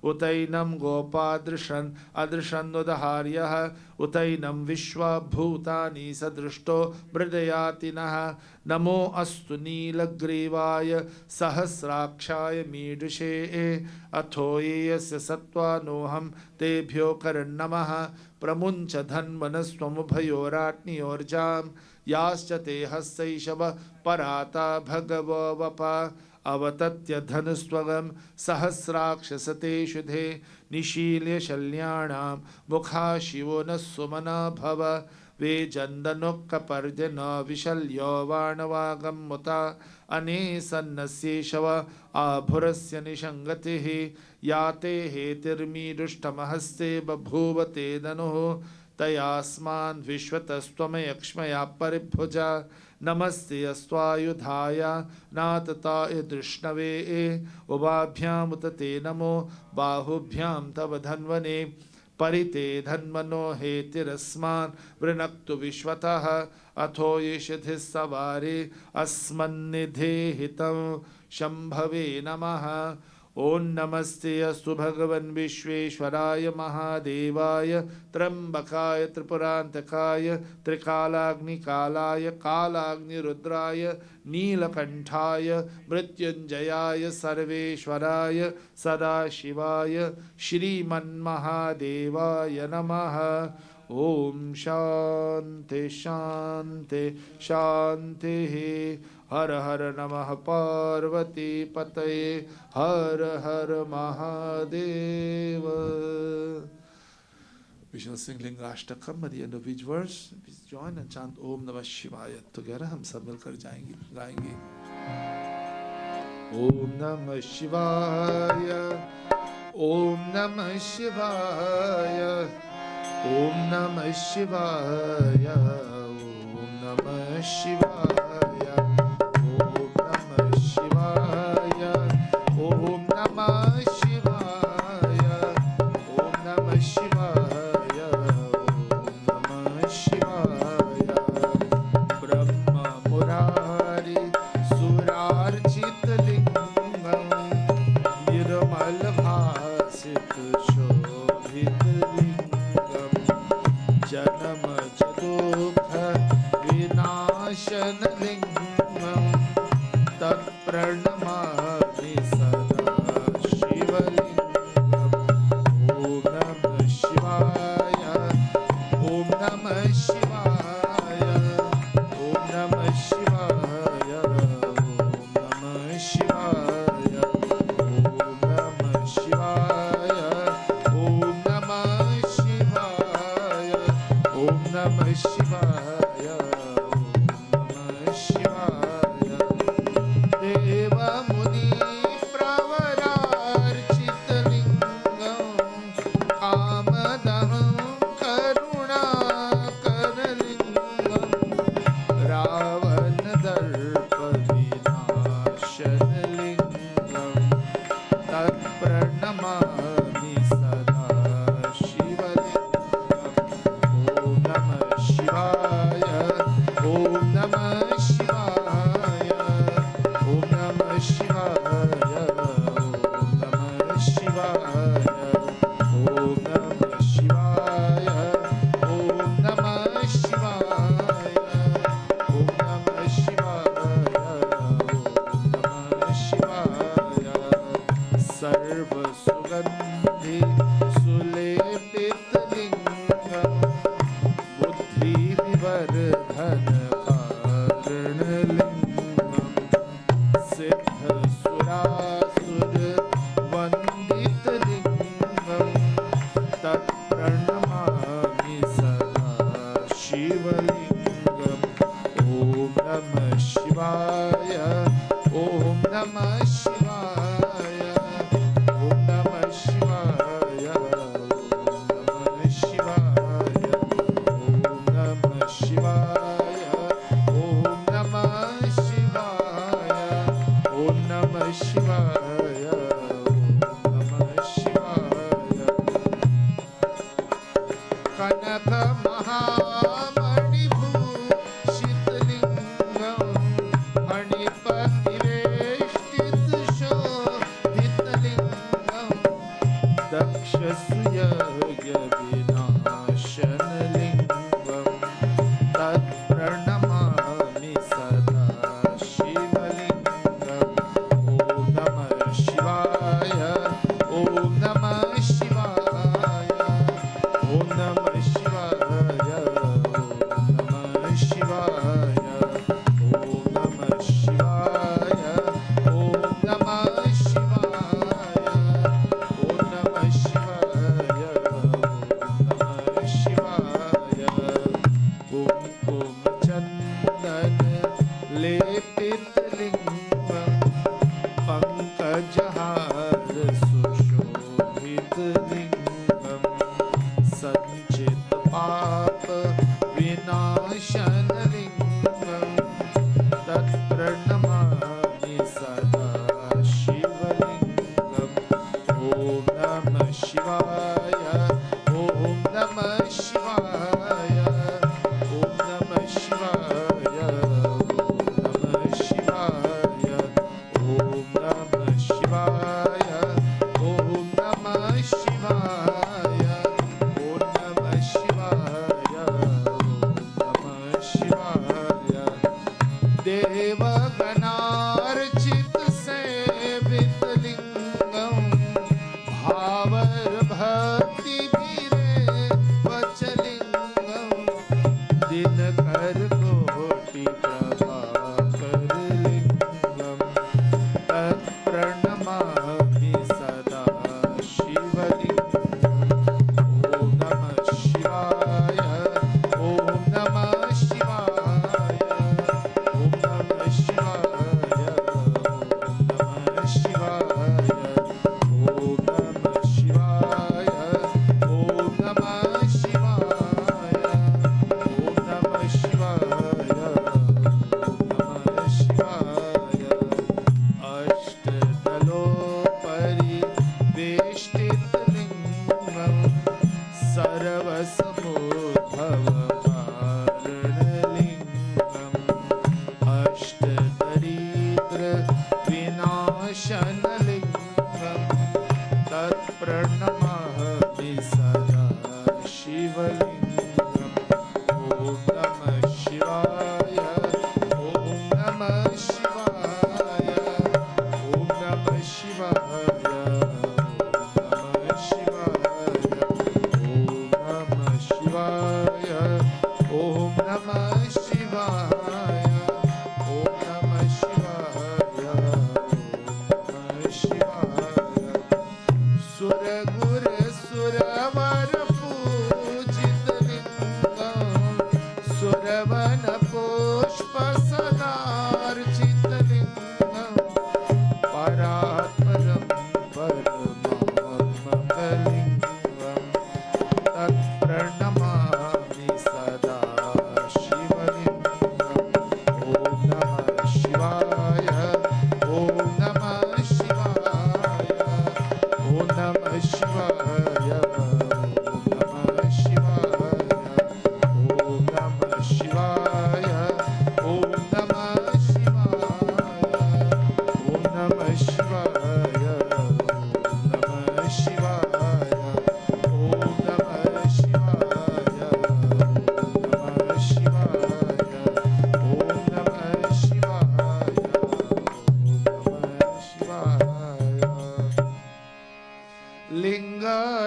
उतैनं गोपादृशन् अदृशन्नुदहार्यः उतैनं विश्वभूतानि सदृष्टो मृदयातिनः नमो अस्तु नीलग्रीवाय सहस्राक्षाय मीडुषे अथो ये यस्य सत्त्वानोऽहं तेभ्यो करन्नमः प्रमुञ्च धन्वनस्त्वमुभयोराट्नियोर्जां याश्च ते हस्तैषव पराता भगवो वपा अवतत्य धनुस्त्वगं सहस्राक्षसते शुधे निशील्य शल्याणां मुखा शिवो न सुमना भव वे जन्दनोक्कपर्जन विशल्यो वाणवागम्मुता अने सन्नस्येषव आभुरस्य निषङ्गतिः या ते हेतिर्मीदुष्टमहस्ते बभूव ते धनुः तयास्मान् विश्वतस्त्वमयक्ष्मया परिभुजा नमस्ते अस्त्वायुधाय नातताय दृष्णवे उभाभ्यामुत ते नमो बाहुभ्यां तव धन्वने परिते धन्वनो हेतिरस्मान् वृणक्तु विश्वतः अथो येषधिः सवारे अस्मन्निधेहितं शम्भवे नमः। ओं नमस्ते अस्तु भगवन् विश्वेश्वराय महादेवाय त्र्यंबकाय त्रिपुरान्तकाय त्रिकालाग्निकालाय कालाग्निरुद्राय नीलकण्ठाय मृत्युञ्जयाय सर्वेश्वराय सदाशिवाय श्रीमन्महादेवाय नमः। ओम शांति शांति शांति। हर हर नमः पार्वती पतये हर हर Mahadev. We shall sing Lingashtakam at the end of each verse. Please join and chant Om Namah Shivaya together. हम सब मिलकर गाएंगे। Om Namah Shivaya, Om Namah Shivaya, Om Namah Shivaya, Om Namah Shivaya. Namaः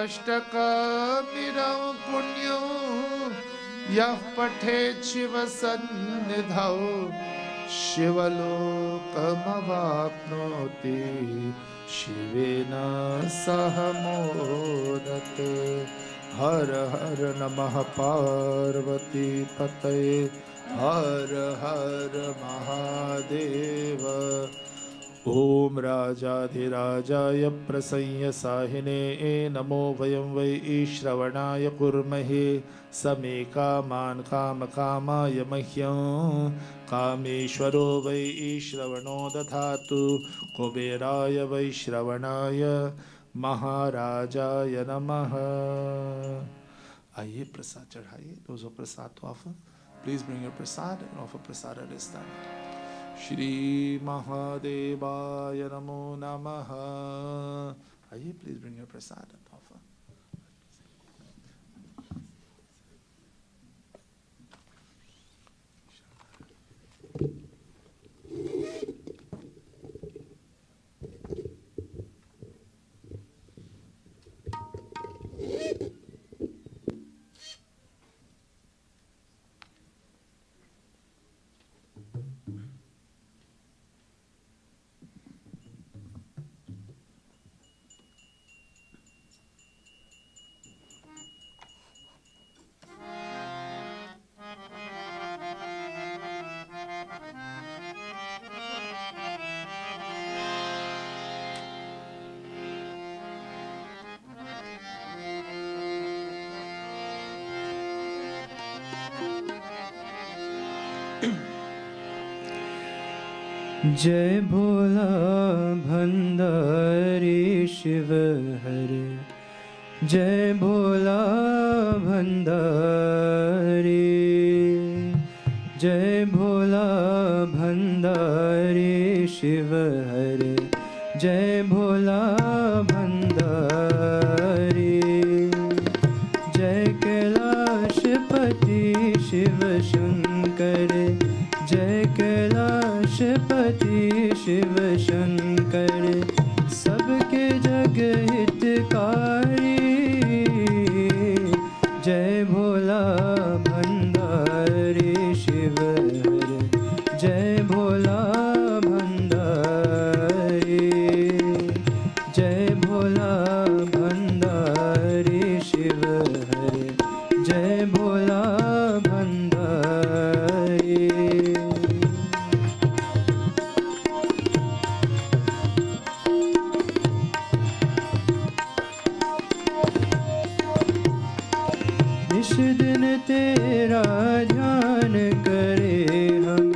अष्टकमिदं पुण्यं यः पठेत् शिवसन्निधौ शिवलोकमवाप्नोति शिवेन सह मोदते। हर हर नमः पार्वती पतये हर हर महादेव। ओम राजाधिराजाय प्रसंय साहिने नमो वयं वै श्रवणाय कुर्महे समे कामान् कामकामाय मह्यं कामेश्वरो वै श्रवणो दधातु कुबेराय वै श्रवणाय महाराजाय नमः। आइए प्रसाद चढ़ाइए। दोस्तों प्रसाद तो offer, please bring your Prasad and offer prasad at this time. Shri महादेवाय नमो नमः। आइए please bring your Prasad and offer. जय भोला भंडारी शिव हरे, जय भोला भंडारी, जय भोला भंडारी शिव हरे, जय भोला भंडारी, जय कैलाशपति शिव शंकर, जय कैलाशपति शिव शंकर, सबके जग हितकारी, जय भोला भंडारी शिव हरे, जय भोला भंडारी, जय भोला भंडारी शिव हरे, जय भोला भंडारी। इस दिन तेरा ध्यान करे हम,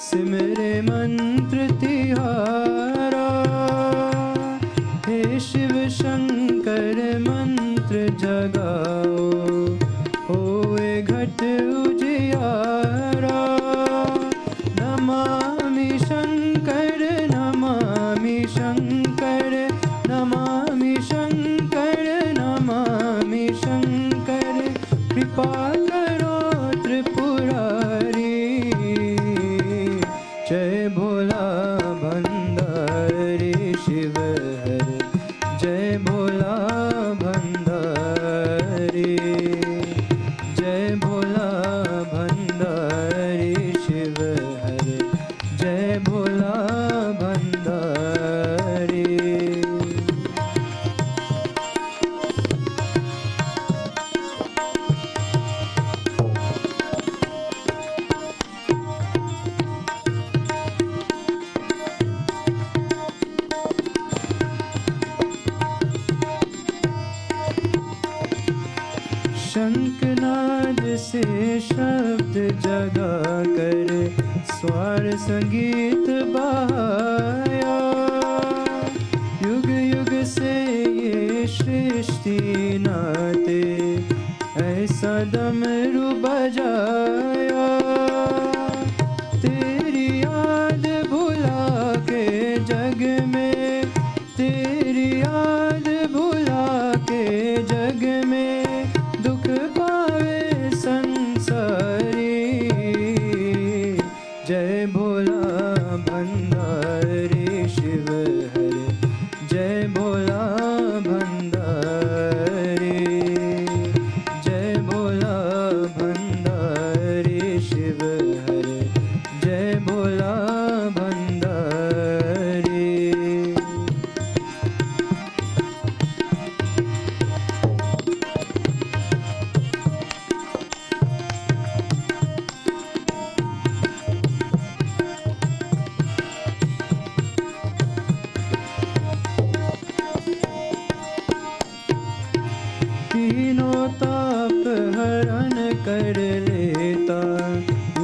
सिमरे मंत्र तिहारा, हे शिव शंकर मंत्र जगाओ, होए घट उजियारा, नमामि शंकर नमामि शंकर, नमामि शंकर नमामि शंकर, कृपा करो त्रिपुरारी, जय भोला भंडारी शिव हरे, जय भोला भंडारी, जय भोला भंडारी शिव हरे, जय भोला भंडारी। शंखनाद से शब्द जगा कर स्वर संगीत बहाया, युग युग से ये सृष्टि नाते ऐसा डमरू बजाया, तेरी याद भुला के जग में, तेरी याद भुला के जग में, दुख पावे संसारी, जय भोला भंडारी शिव हरे, जय भोला भंडारी। ताप हरण कर लेता,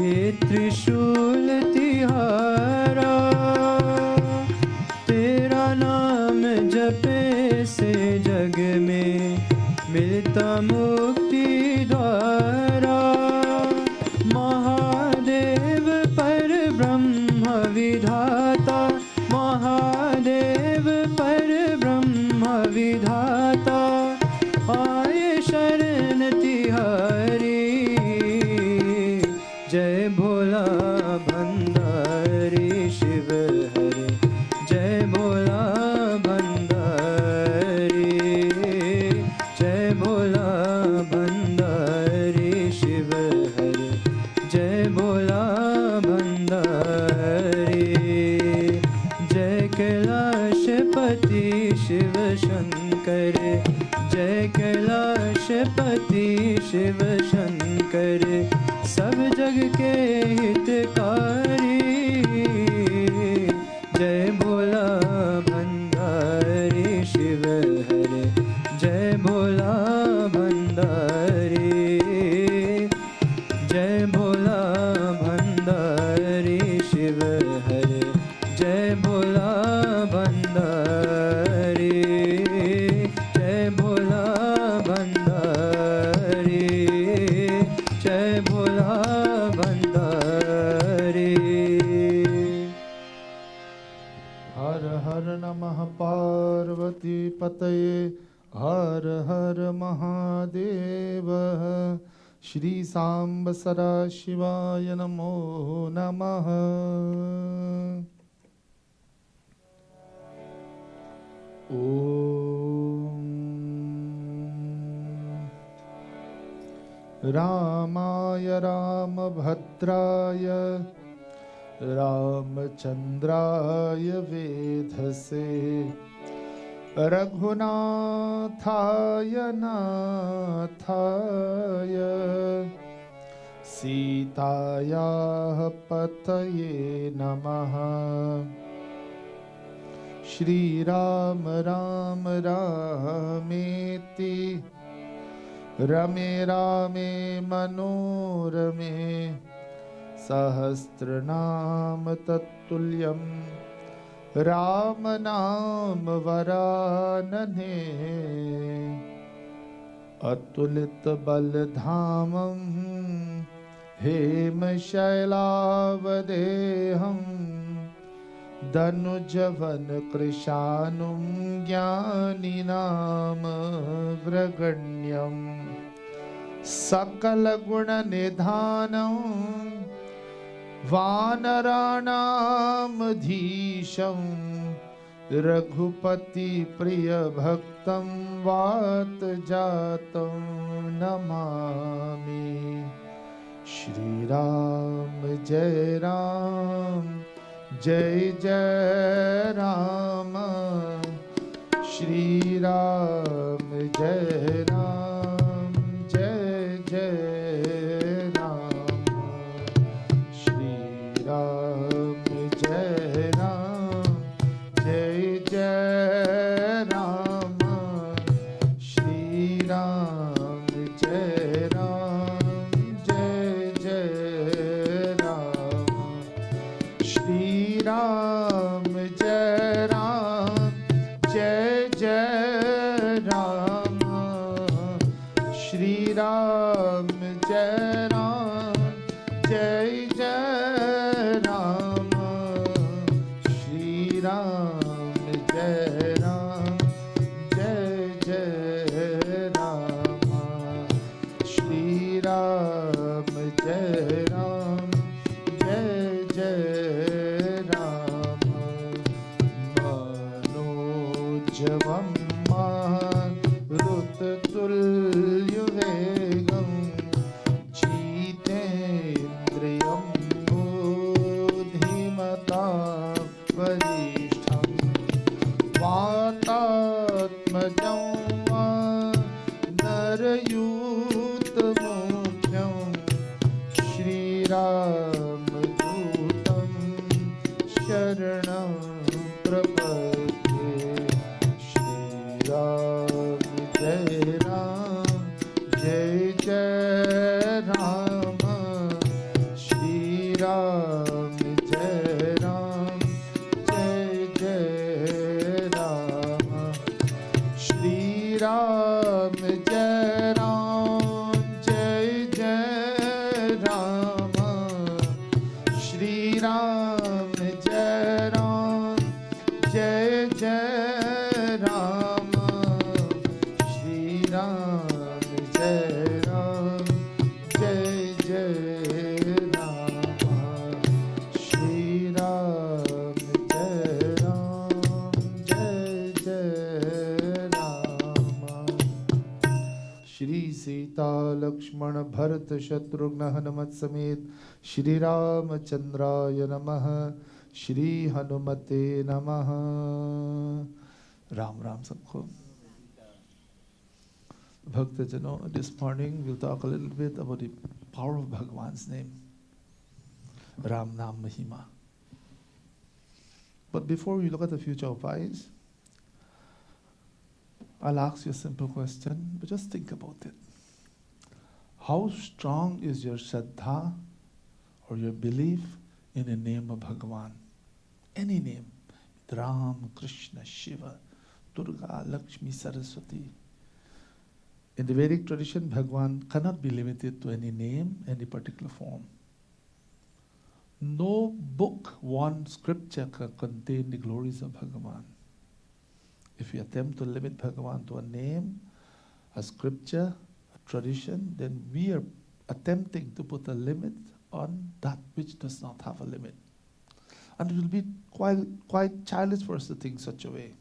ये त्रिशूल तिहारा। तेरा नाम जपे से जग में मिलता मुक्ति द्वारा। महादेव पर ब्रह्म विधाता, महादेव पर ब्रह्म विधाता, आए शरण तिहारी। जय भोला भंडारी शिव हरे, जय भोला भंडारी, जय भोला भंडारी शिव हरे, जय भोला भंडारी। जय कैलाशपति शिव शंकर, जय कैलाशपति शिव शंकर, सब जग के हितकारी। जय भोला भंडारी शिव हरे, जय भोला भंडारी, जय भोला भंडारी शिव हरे, जय भोला भंडारी, जय भोला भंडारी, जय भोला भंडारी। हर हर नमः पार्वती पतये, हर हर महादेव। श्री सांब सदाशिवाय नमो नमः। ओम रामाय रामभद्राय रामचंद्राय वेधसे, रघुनाथाय नाथाय सीतायाः पतये नमः। श्रीराम राम रामेति, रमे रामे मनोरमे, सहस्रनाम तत्तुल्यं राम नाम वरानने। अतुलित बलधामं हेमशैलावदेहं, धनुजवन कृशानुं ज्ञानिनामग्रगण्यं, सकलगुणनिधानं वानराणामधीशं, रघुपति प्रियभक्तं वातजातं नमामि। श्रीराम जय राम, जय जय राम। श्रीराम जय राम, जय जय राम। श्रीराम जय राम, जय जय राम। श्रीराम जय राम, जय जय राम। श्रीराम जय राम, जय जय राम। श्रीराम जय राम, जय जय राम। श्रीराम जय राम, जय जय राम। श्रीराम जय राम, जय जय राम। मनोजवं मारुततुल्यवेगं, जितेन्द्रियं बुद्धिमतां वरिष्ठं, वातात्मजं नरयूतमुख्यं, श्रीरामदूतं शरणं प्रपद्ये। श्रीराम जय Ram, Ram, Jai Ram, Jai Jai Ram. Shri Ram, Jai Ram, Jai Jai Ram. Shri Ram, Jai Ram, Jai Jai Ram. Shri Ram, Jai Ram, Jai Jai Ram. Shri Sita Lakshmana Bharata Shatrughna Hanumat Samet Shri Ramachandraya Namaha Shri Hanumate Namaha. Ram Ram Sabko. Bhaktajano, this morning we'll talk a little bit about the power of Bhagwan's name. Ram Nam Mahima. But before we look at the future upays, I'll ask you a simple question, but just think about it. How strong is your Shraddha or your belief in the name of Bhagavan? Any name. Ram, Krishna, Shiva, Durga, Lakshmi, Saraswati. In the Vedic tradition, Bhagavan cannot be limited to any name, any particular form. No book, one scripture can contain the glories of Bhagavan. If we attempt to limit Bhagavan to a name, a scripture, a tradition, then we are attempting to put a limit on that which does not have a limit. And it will be quite childish for us to think such a way.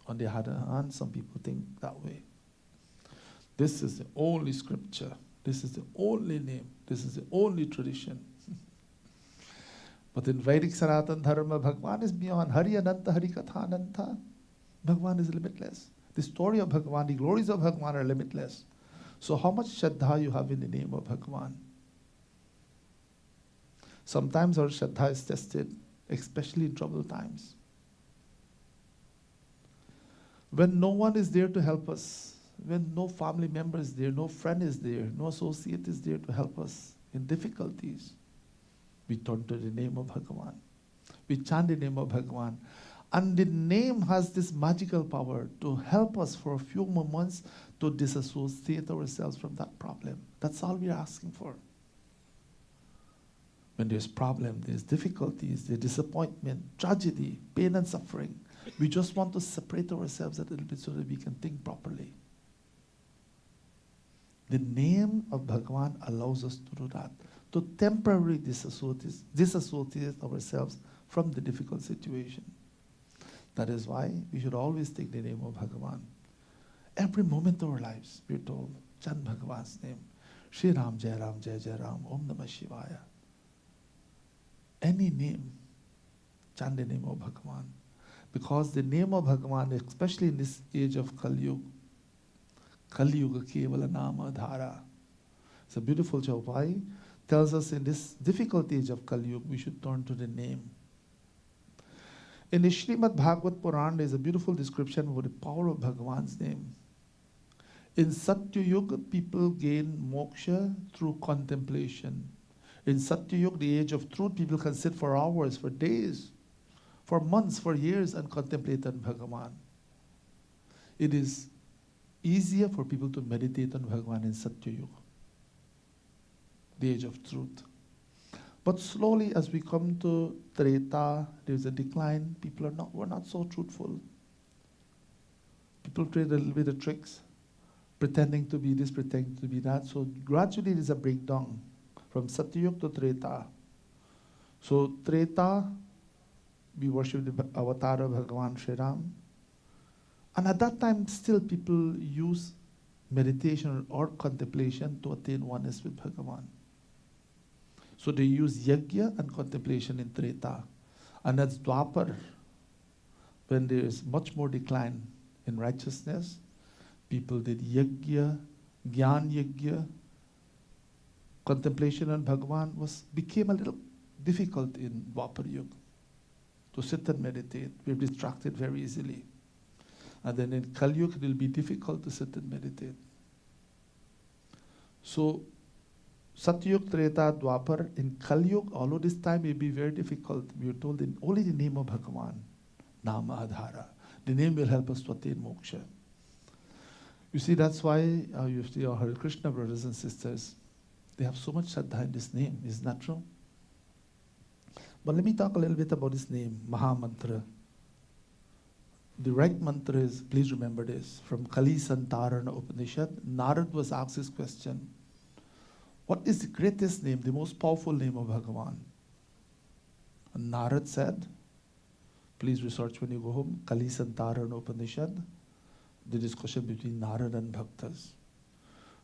On the other hand, some people think that way. This is the only scripture. This is the only name. This is the only tradition. But in Vedic Sanatana Dharma, Bhagavan is beyond. Hari Ananta, Hari Katha Ananta. Bhagavan is limitless. The story of Bhagavan, the glories of Bhagavan are limitless. So how much Shraddha you have in the name of Bhagavan? Sometimes our Shraddha is tested, especially in troubled times. When no one is there to help us, when no family member is there, no friend is there, no associate is there to help us in difficulties, we turn to the name of Bhagavan. We chant the name of Bhagavan. And the name has this magical power to help us for a few moments to disassociate ourselves from that problem. That's all we're asking for. When there's problem, there's difficulties, there's disappointment, tragedy, pain and suffering, we just want to separate ourselves a little bit so that we can think properly. The name of Bhagavan allows us to do that, to temporarily disassociate ourselves from the difficult situation. That is why we should always take the name of Bhagavan. Every moment of our lives, we're told, chant Bhagavan's name. Shri Ram, Jai Ram, Jai Jai Ram, Om Namah Shivaya. Any name, chant the name of Bhagavan. Because the name of Bhagavan, especially in this age of Kali Yuga, Kali Yuga Kevala Nama Dhara. It's a beautiful chaupai. Tells us in this difficult age of Kali Yuga, we should turn to the name. In the Srimad Bhagavad Puran, there is a beautiful description of the power of Bhagavan's name. In Satya Yuga, people gain moksha through contemplation. In Satya Yuga, the age of truth, people can sit for hours, for days, for months, for years and contemplate on Bhagavan. It is easier for people to meditate on Bhagavan in Satya Yuga, the age of truth. But slowly, as we come to Treta, there's a decline. People were not so truthful. People trade a little bit of tricks, pretending to be this, pretending to be that. So gradually, there's a breakdown from Satyayuga to Treta. So Treta, we worship the avatar of Bhagavan Sri Ram. And at that time, still people use meditation or contemplation to attain oneness with Bhagavan. So they use yajna and contemplation in Treta. And that's Dwapar. When there is much more decline in righteousness, people did yajna, jnana yajna. Contemplation on Bhagavan became a little difficult in Dwapar Yuga. To sit and meditate, we're distracted very easily. And then in Kali Yuga, it will be difficult to sit and meditate. So Satyayuga, Treta, Dwapar, in Kali Yuga, although this time may be very difficult, we are told in only the name of Bhagavan, Nama Adhara. The name will help us to attain moksha. You see, that's why you see our Hare Krishna brothers and sisters, they have so much Shraddha in this name. Isn't that true? But let me talk a little bit about this name, Maha Mantra. The right mantra is, please remember this, from Kali Santarana Upanishad, Narad was asked this question, what is the greatest name, the most powerful name of Bhagavan? And Narad said, please research when you go home, Kali Santarana Upanishad, the discussion between Narad and Bhaktas.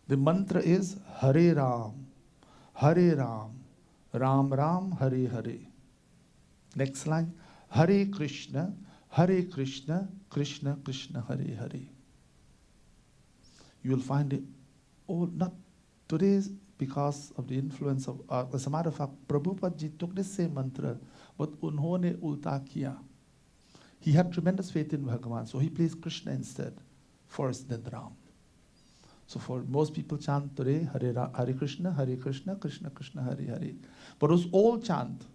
The mantra is Hare Ram, Ram Ram, Hare Hare. Next line, Hare Krishna, Krishna Krishna, Hare Hare. You will find it all, not today because of the influence of, as a matter of fact, Prabhupada ji took the same mantra, but unhone ulta kiya. He had tremendous faith in Bhagavan, so he placed Krishna instead, first then Ram. So for most people chant today, Hare Krishna, Krishna Krishna, Hare Hare. But those old chant,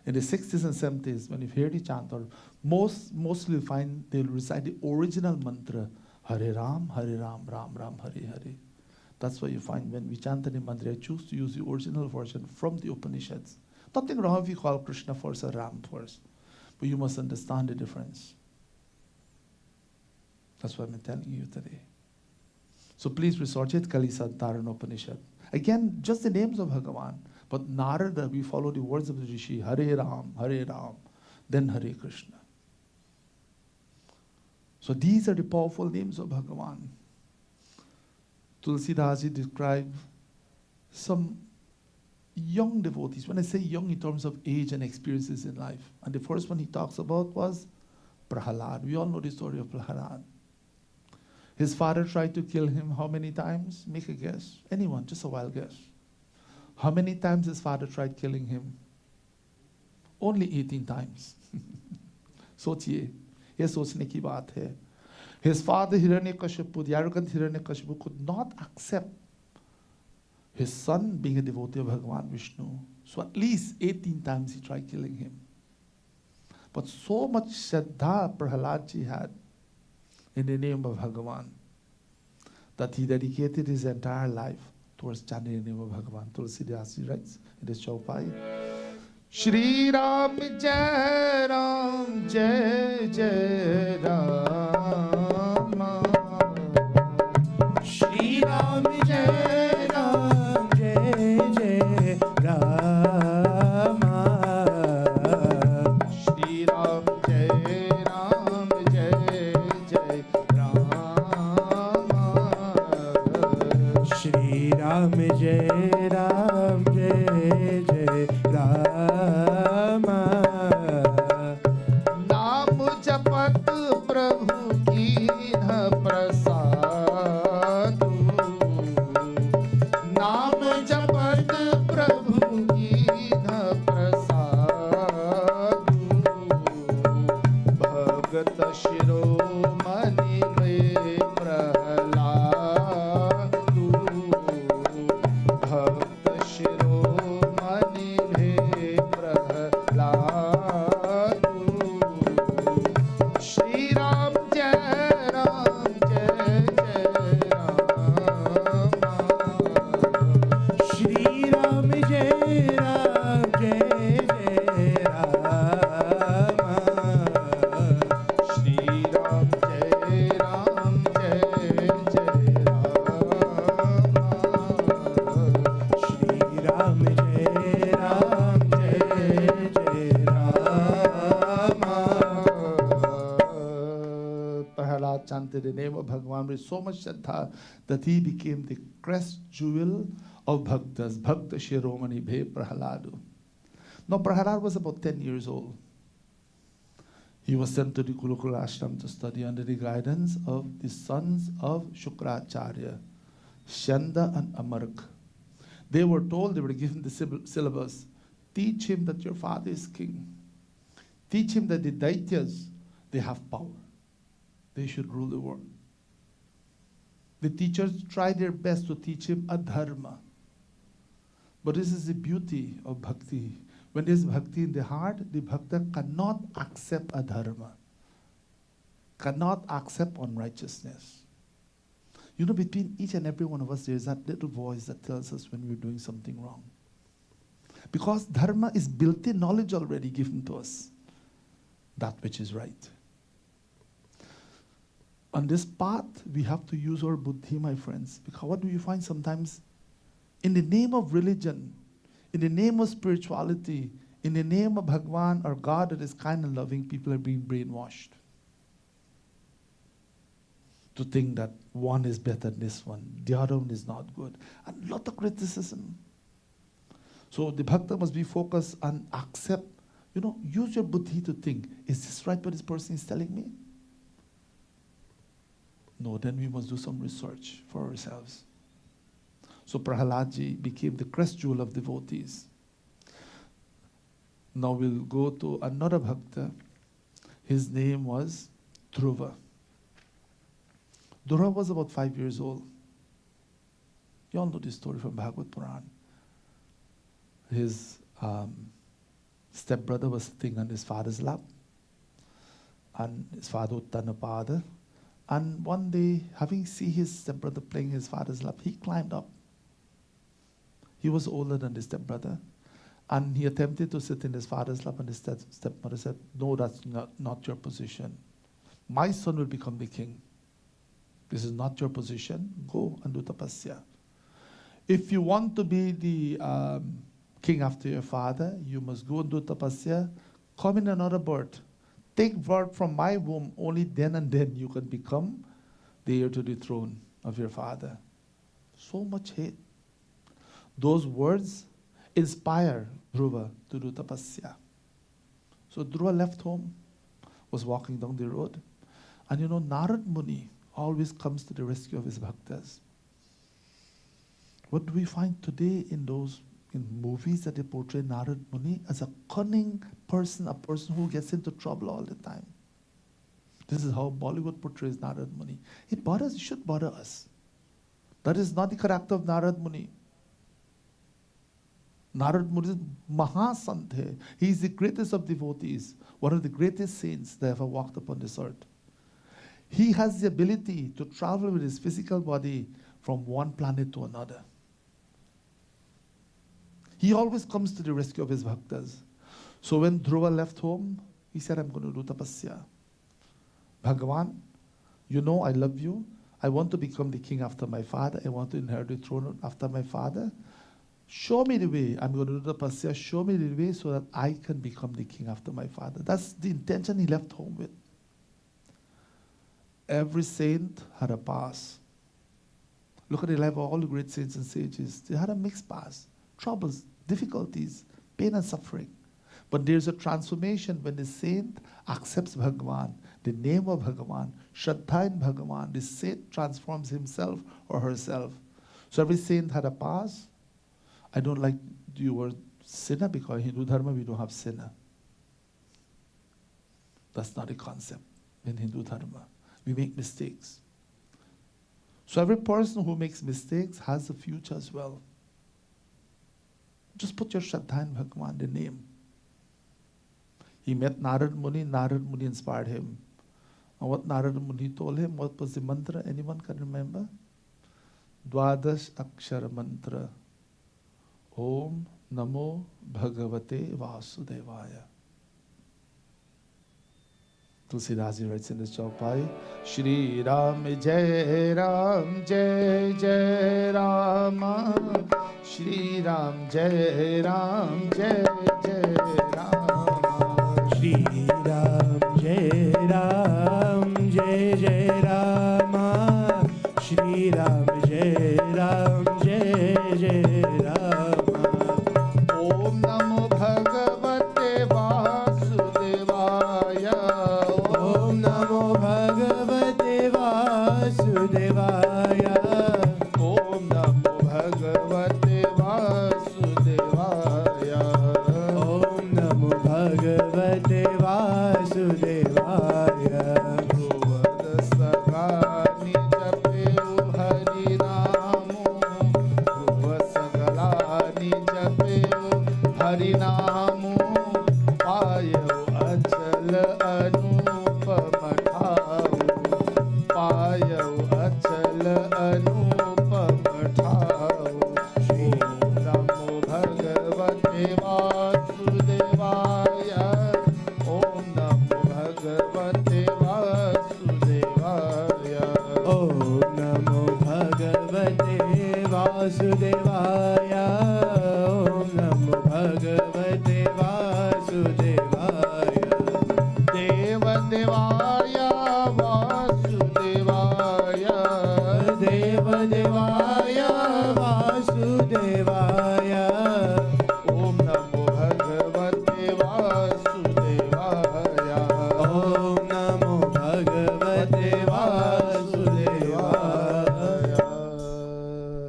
in the 60s and 70s, when you hear the chant, or mostly find they'll recite the original mantra, Hare Ram, Ram Ram, Hare Hare. That's why you find when we chant any mantra, I choose to use the original version from the Upanishads. Nothing wrong if you call Krishna first or Ram first, but you must understand the difference. That's what I'm telling you today. So please research it, Kali Santarana Upanishad. Again, just the names of Bhagavan. But Narada, we follow the words of the Rishi, Hare Ram, then Hare Krishna. So these are the powerful names of Bhagavan. Tulsidas described some young devotees. When I say young in terms of age and experiences in life. And the first one he talks about was Prahalad. We all know the story of Prahalad. His father tried to kill him how many times? Make a guess. Anyone, just a wild guess. How many times his father tried killing him? Only 18 times. सोचिए, ये सोचने की बात है. His father Hiranyakashipu, the arrogant Hiranyakashipu, could not accept his son being a devotee of Bhagavan Vishnu. So at least 18 times he tried killing him. But so much Shraddha Prahalad ji had in the name of Bhagavan that he dedicated his entire life towards chanting the name of Bhagavan. Tulsidas writes in his Chaupai, Shri Ram Jai Ram Jai Jai Ram, Shri Ram Jai Ram Jai Jai Ram, Shri Ram Jai Ram Jai Jai Ram, Shri Ram Jai Ram Jai Jai Rama. नाम जपत प्रभु कीन्ह प्रसादु, नाम जपत प्रभु कीन्ह प्रसादु, भगत शिरोमणि में प्रहलादु, भक्त शिरोमणि में प्रहलादु, श्री राम जय जय राम, श्री राम जय जय राम, श्री राम जय जय राम, श्री राम जय जय Ram. Prahalad chanted the name of Bhagavan with so much Shraddha that he became the crest jewel of Bhaktas, Bhakta Shiromani Bhe Prahaladu. Now Prahalad was about 10 years old. He was sent to the Gurukula ashram to study under the guidance of the sons of Shukracharya, Shanda and Amark. They were told, they were given the syllabus, teach him that your father is king. Teach him that the Daityas, they have power. They should rule the world. The teachers tried their best to teach him adharma. But this is the beauty of bhakti. When there's bhakti in the heart, the bhakta cannot accept adharma, cannot accept unrighteousness. You know, between each and every one of us, there is that little voice that tells us when we're doing something wrong. Because dharma is built-in knowledge already given to us, that which is right. On this path, we have to use our buddhi, my friends. Because what do you find sometimes? In the name of religion, in the name of spirituality, in the name of Bhagwan or God that is kind and loving, people are being brainwashed to think that one is better than this one, the other one is not good. And a lot of criticism. So the bhakta must be focused on accept, use your buddhi to think, is this right what this person is telling me? No, then we must do some research for ourselves. So Prahaladji became the crest jewel of devotees. Now we'll go to another bhakta. His name was Dhruva. Dhruva was about 5 years old. You all know this story from Bhagavad Puran. His stepbrother was sitting on his father's lap, and his father Uttanapada. And one day, having seen his stepbrother playing his father's lap, he climbed up. He was older than his stepbrother. And he attempted to sit in his father's lap, and his stepmother said, no, that's not your position. My son will become the king. This is not your position. Go and do tapasya. If you want to be the king after your father, you must go and do tapasya. Come in another birth. Take birth from my womb. Only then and then you can become the heir to the throne of your father. So much hate. Those words inspire Dhruva to do tapasya. So Dhruva left home, was walking down the road. And Narad Muni always comes to the rescue of his bhaktas. What do we find today in movies that they portray Narad Muni as a cunning person, a person who gets into trouble all the time? This is how Bollywood portrays Narad Muni. It should bother us. That is not the character of Narad Muni. Narad Muni is Mahasant. He is the greatest of devotees, one of the greatest saints that ever walked upon this earth. He has the ability to travel with his physical body from one planet to another. He always comes to the rescue of his bhaktas. So when Dhruva left home, he said, I'm going to do tapasya. Bhagavan, I love you. I want to become the king after my father. I want to inherit the throne after my father. Show me the way. I'm going to do tapasya. Show me the way so that I can become the king after my father. That's the intention he left home with. Every saint had a past. Look at the life of all the great saints and sages. They had a mixed past. Troubles, difficulties, pain and suffering. But there's a transformation when the saint accepts Bhagavan, the name of Bhagavan, Shraddha in Bhagavan. The saint transforms himself or herself. So every saint had a past. I don't like the word sinner because in Hindu Dharma we don't have sinner. That's not a concept in Hindu Dharma. We make mistakes. So every person who makes mistakes has a future as well. Just put your Shraddha in Bhagavan, the name. He met Narad Muni inspired him. And what Narad Muni told him, what was the mantra? Anyone can remember? Dwadash Akshara Mantra. Om Namo Bhagavate Vasudevaya. Tulsidas writes in this chaupai, Shri Ram Jai Jai Rama. Shri Ram Jai Jai Rama. Shri Ram Jai Jai Rama. Shri Ram Jai Rama. Om Namo Bhagavate Vasudevaya. Om Namo Bhagavate Vasudevaya. Om Namo Bhagavate Vasudevaya. Om Namo Bhagavate Vasudevaya. Dhruva Sagani Japeu Hari Namo. Dhruva Sagalani Japeu Hari Namo. Payo Achal Anupama Thau. Payo Achal वासुदेवाय ॐ नमो भगवते वासुदेवाय देवदेवाय वासुदेवाय देवदेवाय वासुदेवाय ॐ नमो भगवते वासुदेवाय ॐ नमो भगवते वासुदेवाय.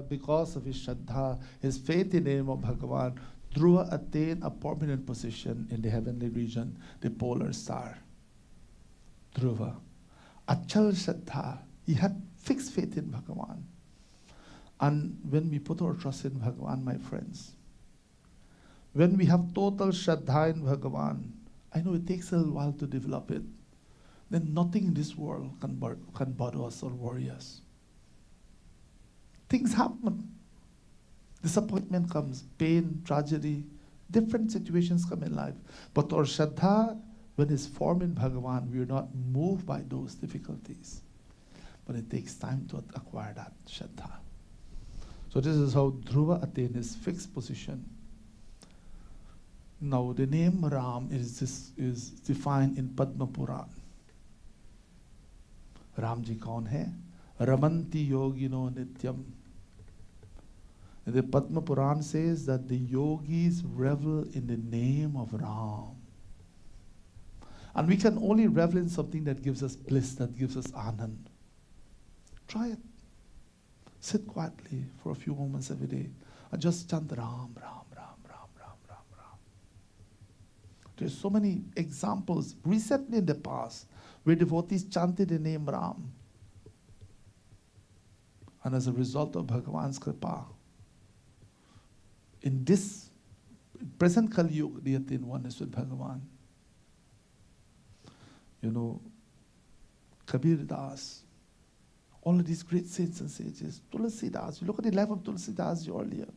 Because of his Shraddha, his faith in the name of Bhagavan, Dhruva attained a prominent position in the heavenly region, the polar star. Dhruva. Achal Shraddha, he had fixed faith in Bhagavan. And when we put our trust in Bhagavan, my friends, when we have total Shraddha in Bhagavan, I know it takes a little while to develop it, then nothing in this world can bother us or worry us. Things happen. Disappointment comes, pain, tragedy, different situations come in life. But our Shraddha, when it's formed in Bhagavan, we are not moved by those difficulties. But it takes time to acquire that Shraddha. So this is how Dhruva attained his fixed position. Now the name Ram is defined in Padma Puran. Ram ji kaun hai? Ramanti yogino nityam. The Padma Puran says that the yogis revel in the name of Ram. And we can only revel in something that gives us bliss, that gives us anand. Try it. Sit quietly for a few moments every day and just chant Ram, Ram, Ram, Ram, Ram, Ram, Ram. There's so many examples recently in the past where devotees chanted the name Ram. And as a result of Bhagavan's kripa, in this present Kali Yuga, they attain oneness with Bhagavan. You know, Kabir Das, all of these great saints and sages, Tulsi Das, you look at the life of Tulsi Das earlier.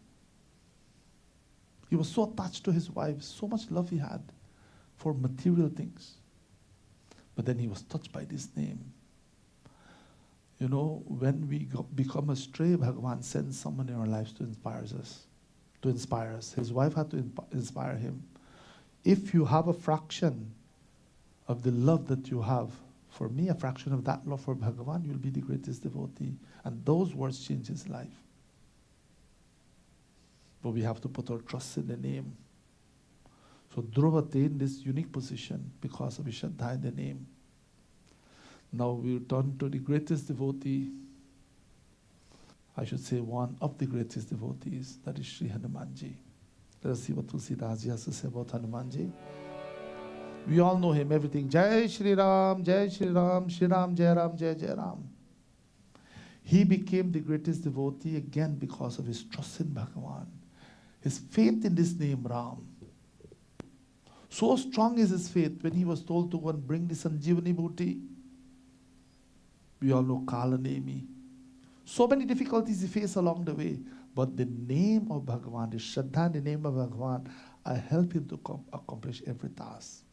He was so attached to his wife, so much love he had for material things. But then he was touched by this name. You know, when we become astray, Bhagavan sends someone in our lives to inspire us. His wife had to inspire him. If you have a fraction of the love that you have for me, a fraction of that love for Bhagavan, you'll be the greatest devotee. And those words change his life. But we have to put our trust in the name. So Dhruva attained this unique position because of his Shraddha in the name. Now we turn to the greatest devotee, I should say one of the greatest devotees, that is Sri Hanumanji. Let us see what Tulsidas ji has to say about Hanumanji. We all know him, everything. Jai Shri Ram, Jai Shri Ram, Shri Ram, Jai Ram, Jai Jai Ram. He became the greatest devotee again because of his trust in Bhagavan. His faith in this name Ram. So strong is his faith when he was told to go and bring the Sanjeevani Bhuti. We all know Kalanemi. So many difficulties he faced along the way. But the name of Bhagavan, the Shraddha, the name of Bhagavan, help him to accomplish every task.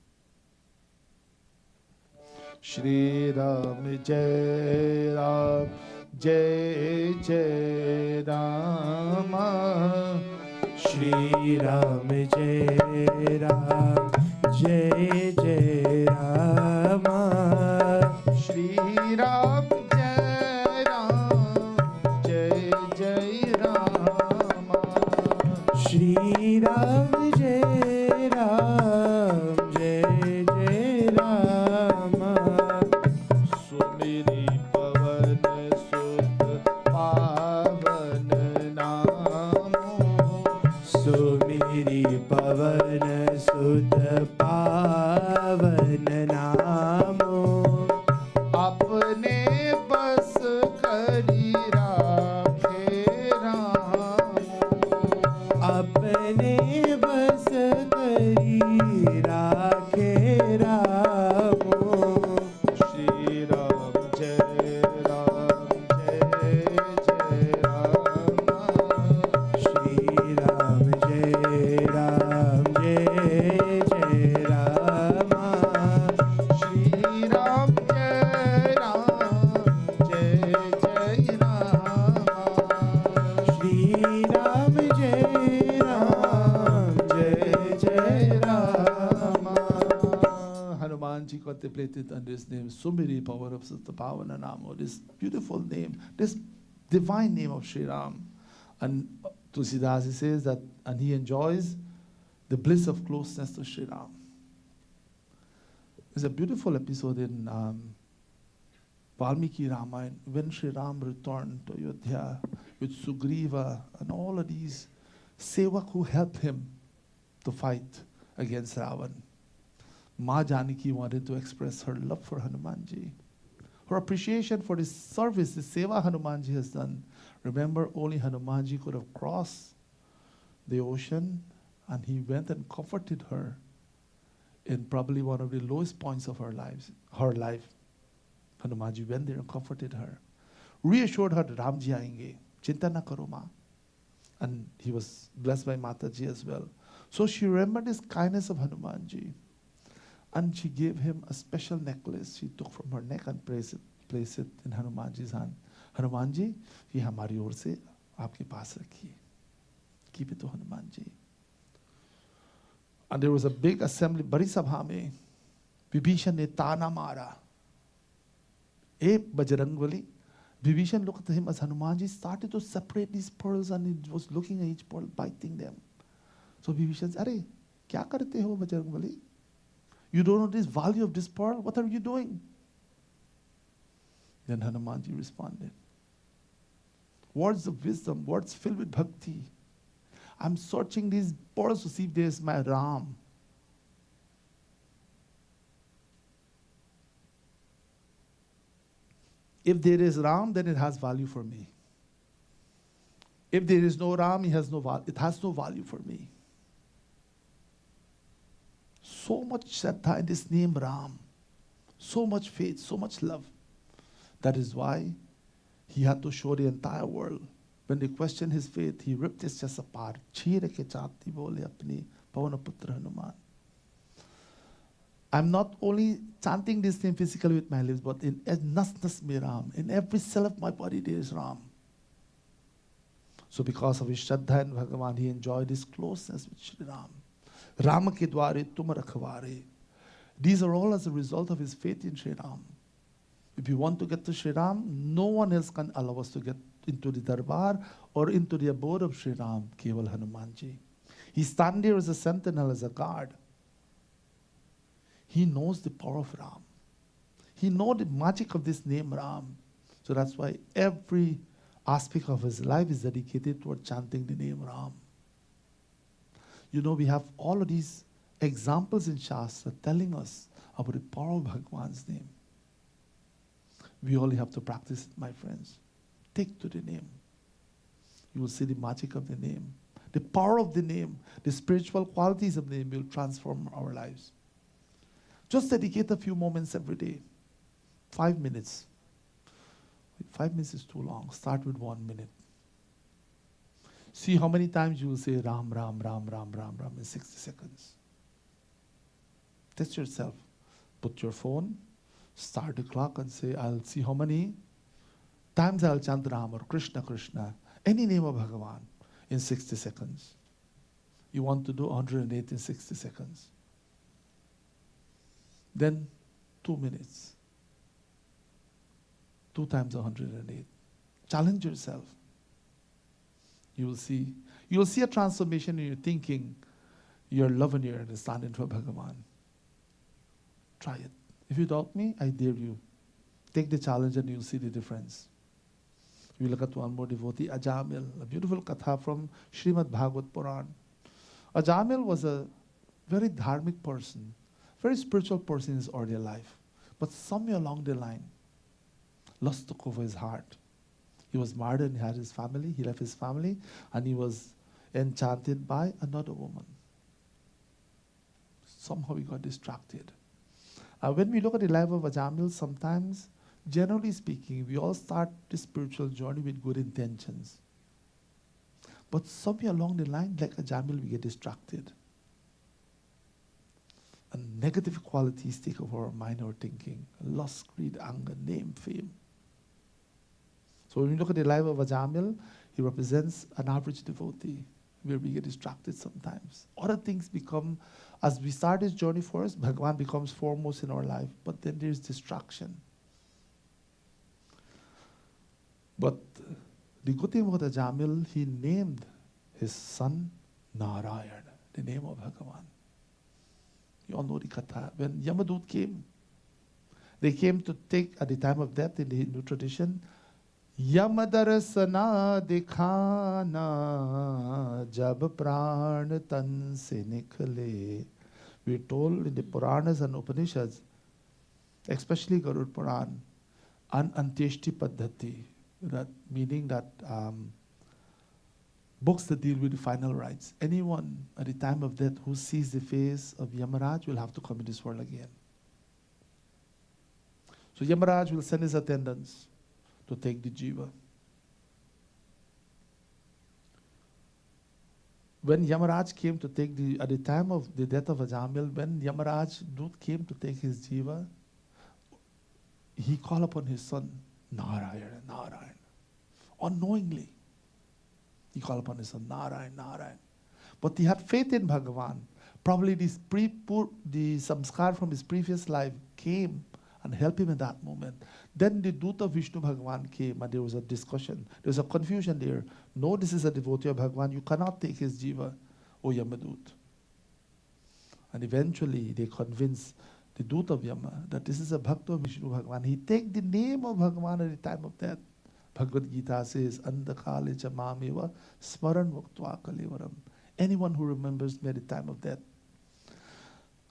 Shri Ram Jai Ram Jai Jai Rama. Shri Ram Jai Ram Jai Jai Rama. Shri Ram Jai Ram Jai Jai Rama. Shri Ram Jai Ram Jai Jai Rama. Sumiri Pavan Sut Pavan Namo. Sumiri Pavan Sut Pavan Namo. Apne contemplated on this name, Sumiri Power of Sutta Pavana Namo, this beautiful name, this divine name of Sri Ram. And Tulsidas says that, and he enjoys the bliss of closeness to Sri Ram. There's a beautiful episode in Valmiki Ramayana when Sri Ram returned to Ayodhya with Sugriva and all of these sevak who helped him to fight against Ravan. Ma Janaki wanted to express her love for Hanumanji, her appreciation for this service, the seva Hanumanji has done. Remember, only Hanumanji could have crossed the ocean, and he went and comforted her in probably one of the lowest points of her life. Hanumanji went there and comforted her, reassured her that Ramji aayenge, chinta na karo ma. And he was blessed by Mataji as well. So she remembered this kindness of Hanumanji, and she gave him a special necklace. She took from her neck and placed it in Hanumanji's hand. Hanumanji, ये हमारी ओर से आपके पास रखिए. Keep it to Hanumanji. And there was a big assembly, बड़ी सभा में विभीषण ने ताना मारा. Bajrangvali. Vibhishan looked at him as Hanumanji started to separate these pearls, and he was looking at each pearl, biting them. So Vibhishan said, "Arey, kya karte ho, Bajrangvali? You don't know this value of this pearl? What are you doing?" Then Hanumanji responded, words of wisdom, words filled with bhakti. I'm searching these pearls to see if there's my Ram. If there is Ram, then it has value for me. If there is no Ram, it has no value for me. So much Shraddha in this name Ram. So much faith, so much love. That is why he had to show the entire world. When they questioned his faith, he ripped his chest apart. Cheer ke chati bole apni Pavanaputra Hanuman. I'm not only chanting this name physically with my lips, but in nas me Ram. In every cell of my body there is Ram. So because of his Shraddha in Bhagavan, he enjoyed his closeness with Shri Ram. Rama ke dware tum rakhware. These are all as a result of his faith in Shri Ram. If you want to get to Shri Ram, no one else can allow us to get into the darbar or into the abode of Shri Ram, Keval Hanumanji. He stands there as a sentinel, as a guard. He knows the power of Ram. He knows the magic of this name Ram. So that's why every aspect of his life is dedicated toward chanting the name Ram. You know, we have all of these examples in Shastra telling us about the power of Bhagwan's name. We only have to practice it, my friends. Take to the name. You will see the magic of the name. The power of the name, the spiritual qualities of the name will transform our lives. Just dedicate a few moments every day. 5 minutes. 5 minutes is too long. Start with 1 minute. See how many times you will say Ram, Ram, Ram, Ram, Ram, Ram in 60 seconds. Test yourself. Put your phone, start the clock and say, I'll see how many times I'll chant Ram or Krishna, Krishna, any name of Bhagavan in 60 seconds. You want to do 108 in 60 seconds. Then 2 minutes. 2 times 108. Challenge yourself. You will see a transformation in your thinking, your love and your understanding for Bhagavan. Try it. If you doubt me, I dare you. Take the challenge and you'll see the difference. We look at one more devotee, Ajamil, a beautiful katha from Srimad Bhagavad Puran. Ajamil was a very dharmic person, very spiritual person in his earlier life. But somewhere along the line, lust took over his heart. He was married and he had his family. He left his family and he was enchanted by another woman. Somehow he got distracted. When we look at the life of Ajamil, sometimes, generally speaking, we all start the spiritual journey with good intentions. But somewhere along the line, like Ajamil, we get distracted. And negative qualities take over our mind, our thinking. Lust, greed, anger, name, fame. So when we look at the life of Ajamil, he represents an average devotee, where we get distracted sometimes. Other things become, as we start this journey first, Bhagavan becomes foremost in our life, but then there's distraction. But the good thing about Ajamil, he named his son Narayan, the name of Bhagavan. You all know the Katha. When Yamadut came, they came to take, at the time of death in the Hindu tradition, Yamadarasana dikhana jab pran tan se nikle. We're told in the Puranas and Upanishads, especially Garud Puran, an Antyeshti Paddhati, that meaning that books that deal with the final rites. Anyone at the time of death who sees the face of Yamaraj will have to come in this world again. So Yamaraj will send his attendants to take the jiva. When Yamaraj came to take at the time of the death of Ajamil, when Yamaraj Dut came to take his jiva, he called upon his son, Narayan, Narayan. Unknowingly, he called upon his son, Narayan, Narayan. But he had faith in Bhagavan. Probably the samskar from his previous life came and helped him in that moment. Then the Dut of Vishnu Bhagavan came and there was a discussion. There was a confusion there. No, this is a devotee of Bhagavan. You cannot take his jiva, O Yamadut. And eventually they convinced the Dut of Yama that this is a Bhakta of Vishnu Bhagavan. He take the name of Bhagavan at the time of death. Bhagavad Gita says, Andakale chamameva smaran muktva kalivaram. Anyone who remembers me at the time of death.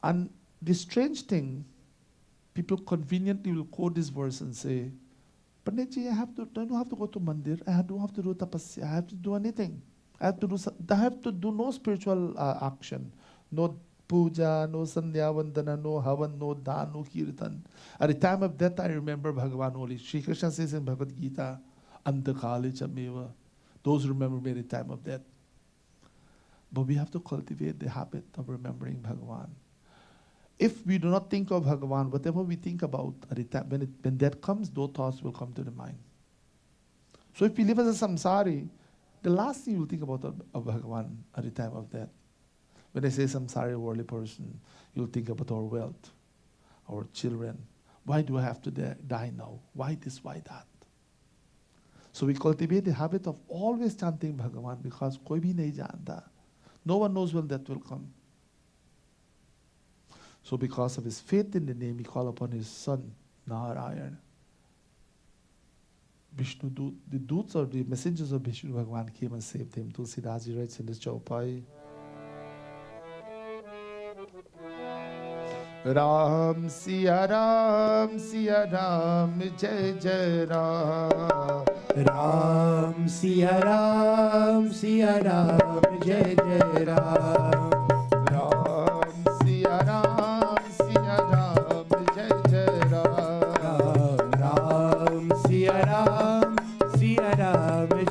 And the strange thing, people conveniently will quote this verse and say, Panditji, I don't have to go to mandir. I don't have to do tapasya. I have to do anything. I have to do no spiritual action. No puja, no sandhya vandana, no havan, no dan, no kirtan. At the time of death, I remember Bhagavan only. Shri Krishna says in Bhagavad Gita, Andakale chameva. Those who remember me at the time of death. But we have to cultivate the habit of remembering Bhagavan. If we do not think of Bhagavan, whatever we think about at the time, when death comes, those thoughts will come to the mind. So if we live as a samsari, the last thing you will think about of Bhagavan at the time of death. When I say samsari, worldly person, you'll think about our wealth, our children. Why do I have to die now? Why this, why that? So we cultivate the habit of always chanting Bhagavan because koi bhi nahi janta. No one knows when death will come. So because of his faith in the name, he called upon his son, Narayan. Vishnu Dut, the Duts or the messengers of Vishnu Bhagavan came and saved him. Tulsidas writes in this Chaupai. Ram Siya Ram, Jai Jai Ram. Ram Siya Ram, Jai Jai Ram.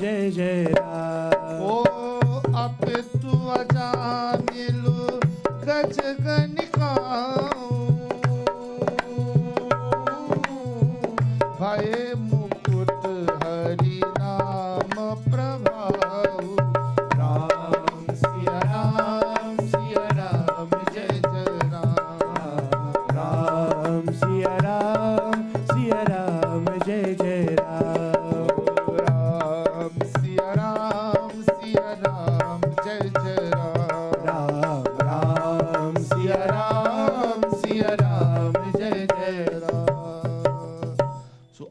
Jai Jai Ram. Oh, apitu ajamilu gajganikau bhaye mukut hari naam prabhau. Ram Siya Ram, Jai Jai Ram. Ram Siya Ram, Jai Jai Ram.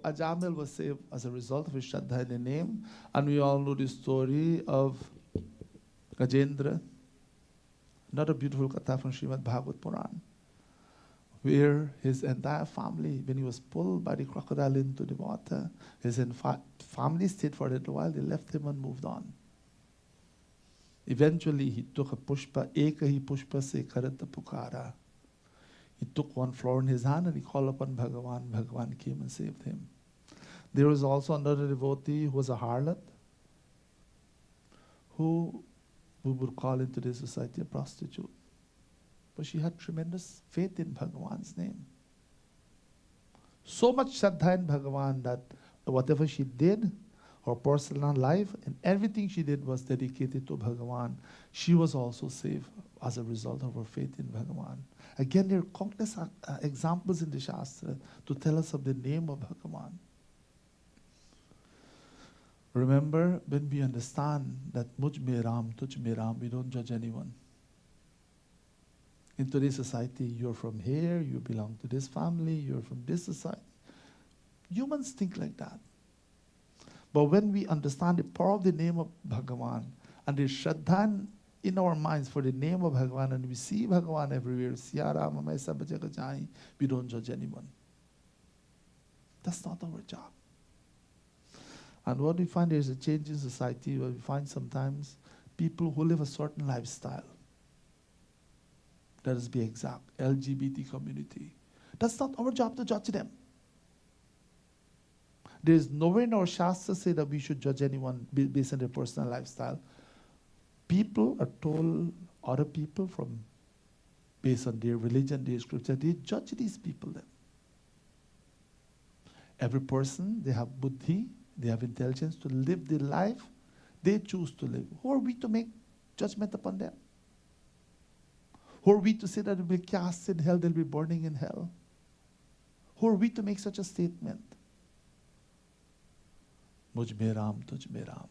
Ajamil was saved as a result of his Shraddha in the name, and we all know the story of Gajendra, another beautiful katha from Srimad Bhagavad Puran, where his entire family, when he was pulled by the crocodile into the water, his family stayed for a little while, they left him and moved on. Eventually, he took a pushpa, ekahi pushpa se karata pukara. He took one flower in his hand and he called upon Bhagavan. Bhagavan came and saved him. There was also another devotee who was a harlot, who we would call in today's society a prostitute. But she had tremendous faith in Bhagavan's name. So much Shraddha in Bhagavan that whatever she did her personal life, and everything she did was dedicated to Bhagavan. She was also saved as a result of her faith in Bhagavan. Again, there are countless examples in the Shastra to tell us of the name of Bhagavan. Remember, when we understand that Mujh mein Ram, Tujh mein Ram, we don't judge anyone. In today's society, you're from here, you belong to this family, you're from this society. Humans think like that. But when we understand the power of the name of Bhagavan and the Shraddha in our minds for the name of Bhagavan, and we see Bhagavan everywhere, Siya Rama Mai Sab Jaga Jahi, we don't judge anyone. That's not our job. And what we find, there's a change in society where we find sometimes people who live a certain lifestyle. Let us be exact, LGBT community. That's not our job to judge them. There is nowhere in our Shastra say that we should judge anyone based on their personal lifestyle. People are told, other people from, based on their religion, their scripture, they judge these people then. Every person, they have buddhi, they have intelligence to live the life they choose to live. Who are we to make judgment upon them? Who are we to say that they'll be cast in hell, they'll be burning in hell? Who are we to make such a statement? Mujh mein Ram, Tujh mein Ram.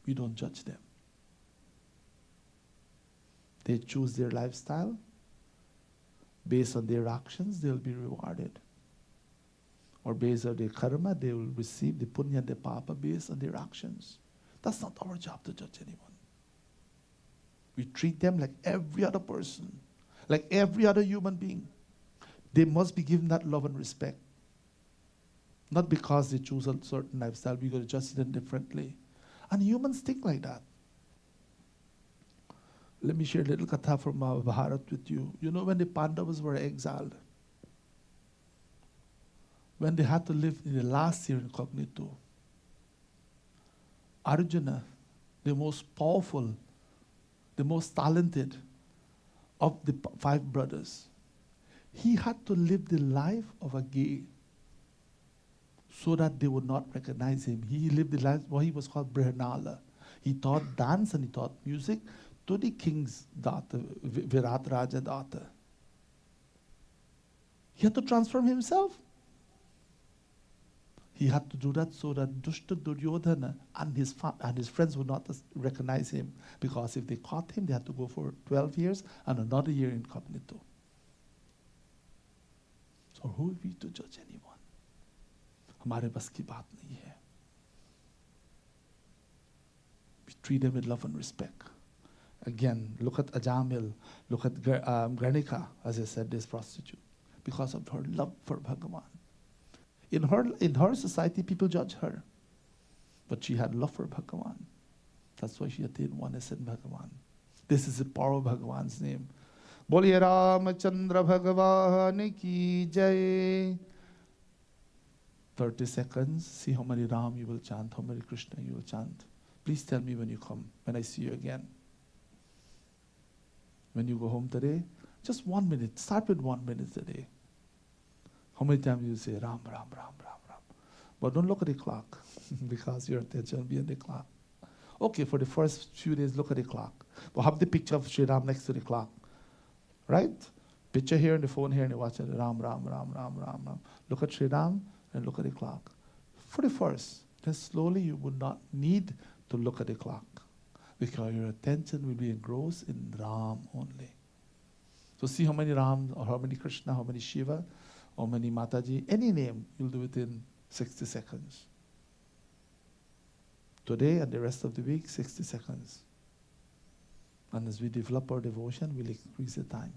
We don't judge them. They choose their lifestyle. Based on their actions, they'll be rewarded. Or based on their karma, they will receive the punya and the papa based on their actions. That's not our job to judge anyone. We treat them like every other person, like every other human being. They must be given that love and respect. Not because they choose a certain lifestyle, we're going to judge them differently. And humans think like that. Let me share a little katha from Mahabharata with you. You know, when the Pandavas were exiled, when they had to live in the last year incognito, Arjuna, the most powerful, the most talented of the 5 brothers, he had to live the life of a gay so that they would not recognize him. He lived the life, what he was called Brihanala. He taught dance and he taught music to the king's daughter, Virat Raja daughter. He had to transform himself. He had to do that so that Dushta Duryodhana and his friends would not recognize him. Because if they caught him, they had to go for 12 years and another year incognito. So who are we to judge anyone? हमारे बस की बात नहीं है. We treat them with love and respect. Again, look at Ajamil, look at Granika, as I said, this prostitute, because of her love for Bhagavan. In her society, people judge her, but she had love for Bhagavan. That's why she attained oneness in Bhagavan. This is the power of Bhagavan's name. Boliye Ramachandra Bhagavan ki jai. 30 seconds. See how many Ram you will chant, how many Krishna you will chant. Please tell me when you come, when I see you again. When you go home today, just 1 minute. Start with 1 minute a day. How many times you say Ram, Ram, Ram, Ram, Ram? But don't look at the clock because your attention will be on the clock. Okay, for the first few days, look at the clock. But have the picture of Sri Ram next to the clock. Right? Picture here and the phone here and you watch it. Ram, Ram, Ram, Ram, Ram, Ram. Look at Sri Ram and look at the clock. For the first, then slowly you would not need to look at the clock because your attention will be engrossed in Ram only. So see how many Ram or how many Krishna, how many Shiva, how many Mataji, any name, you'll do it in 60 seconds. Today and the rest of the week, 60 seconds. And as we develop our devotion, we'll increase the time.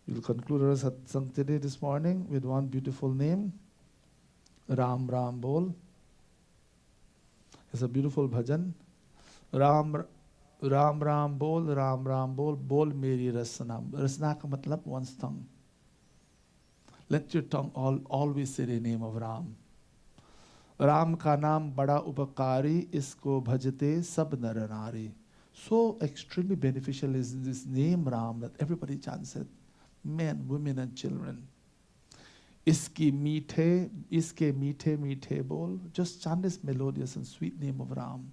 We'll conclude our satsang today this morning with one beautiful name, Ram Ram Bol. It's a beautiful bhajan. Ram Ram Ram Bol, Ram Ram Bol, Bol Meri Rasana. Rasana ka matlab one's tongue. Let your tongue always say the name of Ram. Ram ka naam bada upakari, isko bhajate sab nar nari. So extremely beneficial is this name Ram that everybody chants it. Men, women and children. इसके मीठे मीठे बोल. Just chant this melodious and sweet name of Ram.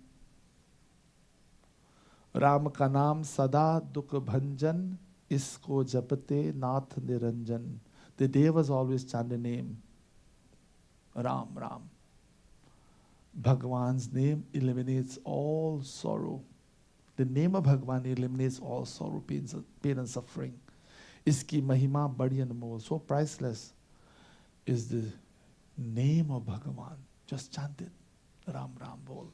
Ram का नाम सदा दुख भंजन, इसको जपते नाथ Niranjan. The devas always chant the name Ram, Ram. Bhagwan's name eliminates all sorrow. The name of Bhagwan eliminates all sorrow, pain and suffering. Iski mahima badi anmol, so priceless is the name of Bhagwan. Just chant it. Ram, Ram bol.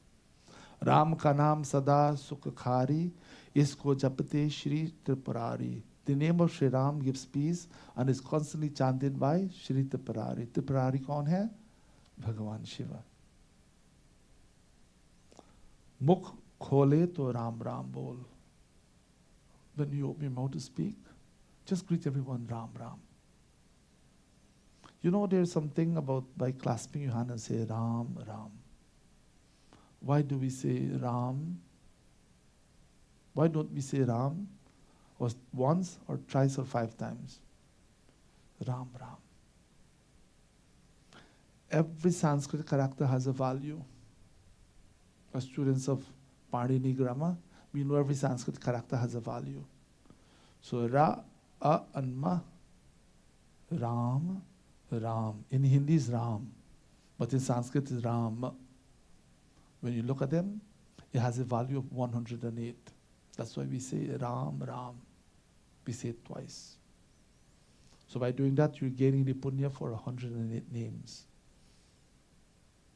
Ram ka naam sada sukkhari, isko japte Shri Tripurari. The name of Shri Ram gives peace and is constantly chanted by Shri Tripurari. Tripurari kaun hai? Bhagavan Shiva. Mukh khole to Ram Ram bol. When you open your mouth to speak, just greet everyone Ram Ram. You know, there's something about by clasping your hand and say Ram Ram. Why do we say Ram? Why don't we say Ram once or thrice or 5 times? Ram Ram. Every Sanskrit character has a value. As students of Panini grammar, we know every Sanskrit character has a value. So Ra, A and Ma, Ram, Ram. In Hindi is Ram, but in Sanskrit is Ram. When you look at them, it has a value of 108. That's why we say Ram, Ram. We say it twice. So by doing that, you're gaining the punya for 108 names.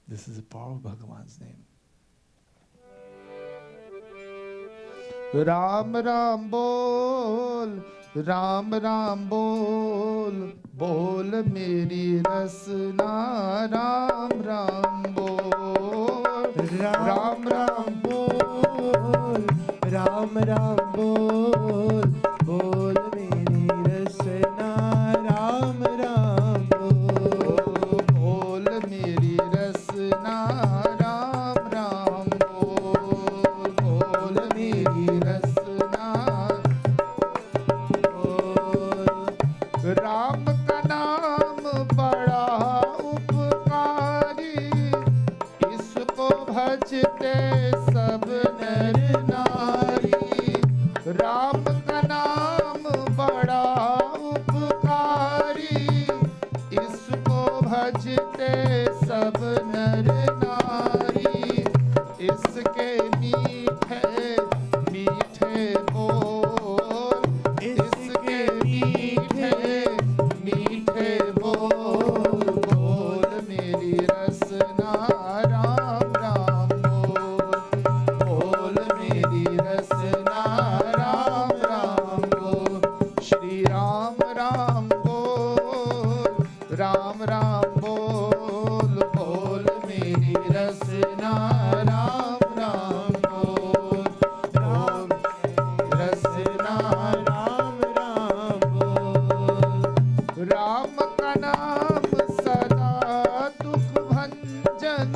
This is the power of Bhagavan's name. Ram Ram bol, Ram Ram bol, bol meri rasna, Ram Ram bol, Ram Ram bol, Ram Ram bol, bol meri rasna, Ram Ram bol, bol meri rasna, Ram Ram bol, bol meri rasna, Ram ka naam bada upkari, isko bhajte sab nar nari. Ram ka naam bada upkari, isko bhajte sab nar nari. Iske meethe meethe bol, iske meethe meethe bol, bol meri rasna, Ram Ram bol, bol meri rasna, Ram Ram bol, Shri Ram Ram bol, Ram Ram bol, bol meri rasna, Ram Ram bol, bol rasna, Ram Ram bol. Ram ka naam sada dukh bhanjan,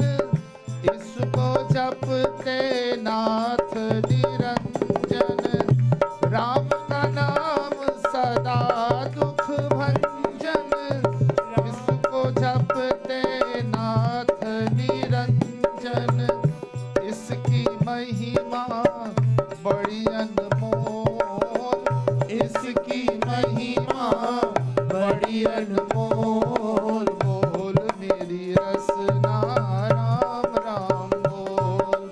isko japte nath niranjan. Ram ka naam sada dukh bhanjan, isko japte nath niranjan. Iski mahima badi anmol, iski mahima badi anmol, bol meri rasna, Ram Ram bol,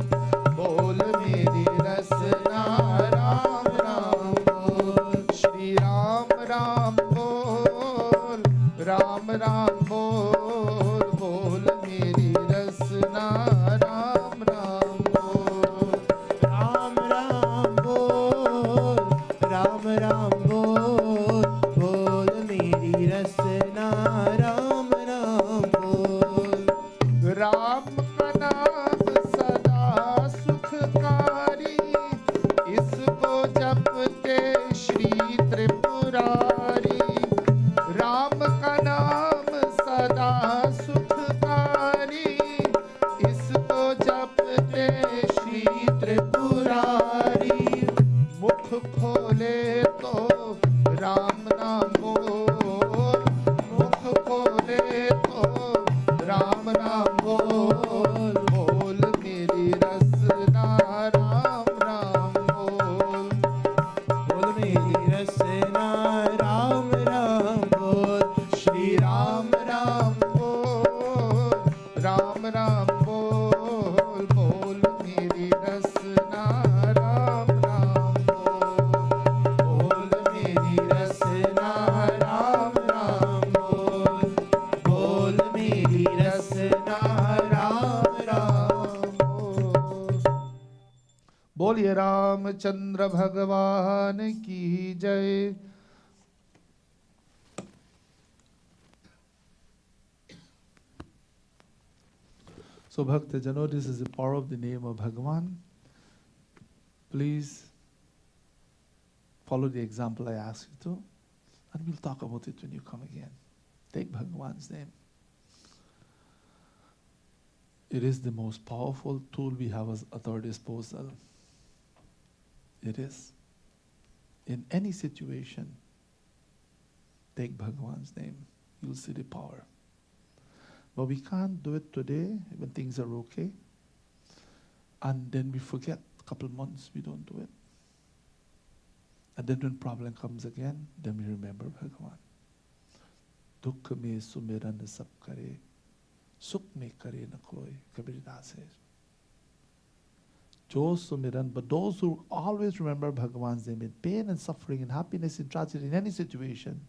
bol meri rasna. Ram Ram बोल, बोल मेरी रसना राम राम बोल, बोल मेरी रसना राम राम बोल, श्री राम राम बोल, राम राम बोल, बोल मेरी रसना राम राम बोल, बोल मेरी रसना राम राम बोल, बोल मेरी रसना राम राम बोल। बोलिए रामचंद्र भगवान की जय। So Bhakta Jano, this is the power of the name of Bhagavan. Please follow the example I asked you to, and we'll talk about it when you come again. Take Bhagavan's name. It is the most powerful tool we have at our disposal. It is. In any situation, take Bhagavan's name. You'll see the power. But we can't do it today when things are okay. And then we forget a couple months, we don't do it. And then when problem comes again, then we remember Bhagavan. Dukh mein sumiran sab kare, sukh mein kare na koi, Kabir Das says. Jo sumiran, but those who always remember Bhagavan's name in pain and suffering, in happiness, in tragedy, in any situation,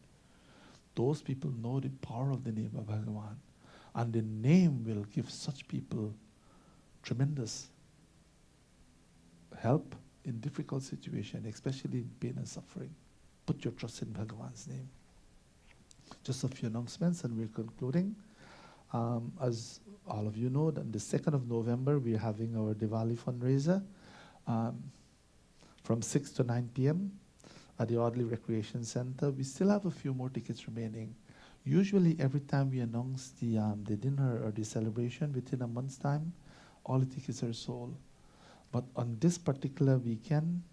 those people know the power of the name of Bhagavan. And the name will give such people tremendous help in difficult situations, especially in pain and suffering. Put your trust in Bhagavan's name. Just a few announcements and we're concluding. As all of you know, on the 2nd of November, we're having our Diwali fundraiser from 6 to 9 p.m. at the Audley Recreation Center. We still have a few more tickets remaining. Usually every time we announce the dinner or the celebration, within a month's time, all the tickets are sold. But on this particular weekend,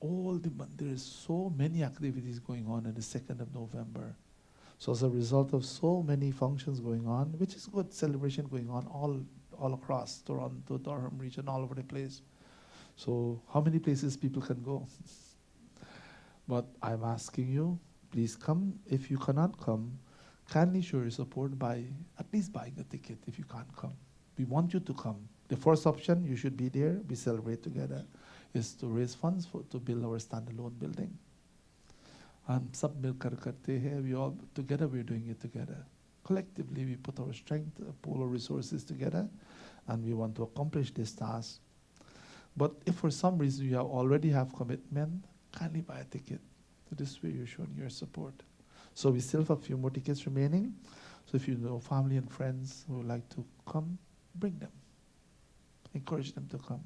there is so many activities going on the 2nd of November. So as a result of so many functions going on, which is good, celebration going on all across Toronto, Durham region, all over the place. So how many places people can go? But I'm asking you, please come. If you cannot come, kindly show your support by at least buying a ticket if you can't come. We want you to come. The first option, you should be there, we celebrate together, is to raise funds to build our standalone building. हम सब मिलकर करते हैं, we all together, we're doing it together. Collectively, we put our strength, pool our resources together, and we want to accomplish this task. But if for some reason you already have commitment, kindly buy a ticket. So this way you're showing your support. So we still have a few more tickets remaining. So if you know family and friends who would like to come, bring them. Encourage them to come.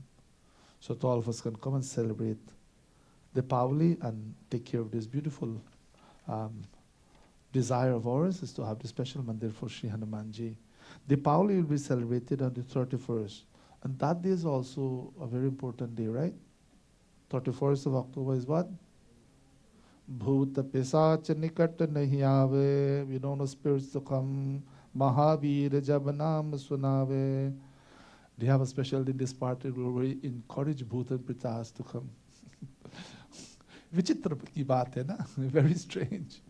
So that all of us can come and celebrate the Pauli and take care of this beautiful desire of ours is to have the special mandir for Sri Hanumanji. The Pauli will be celebrated on the 31st. And that day is also a very important day, right? 31st of October is what? Bhuta pisach nikat nahi aave. We don't know spirits to come. Mahavir jab naam sunave. They have a special in this party where we encourage Bhuta and Pitas to come. Vichitra ki baat hai na? Very strange.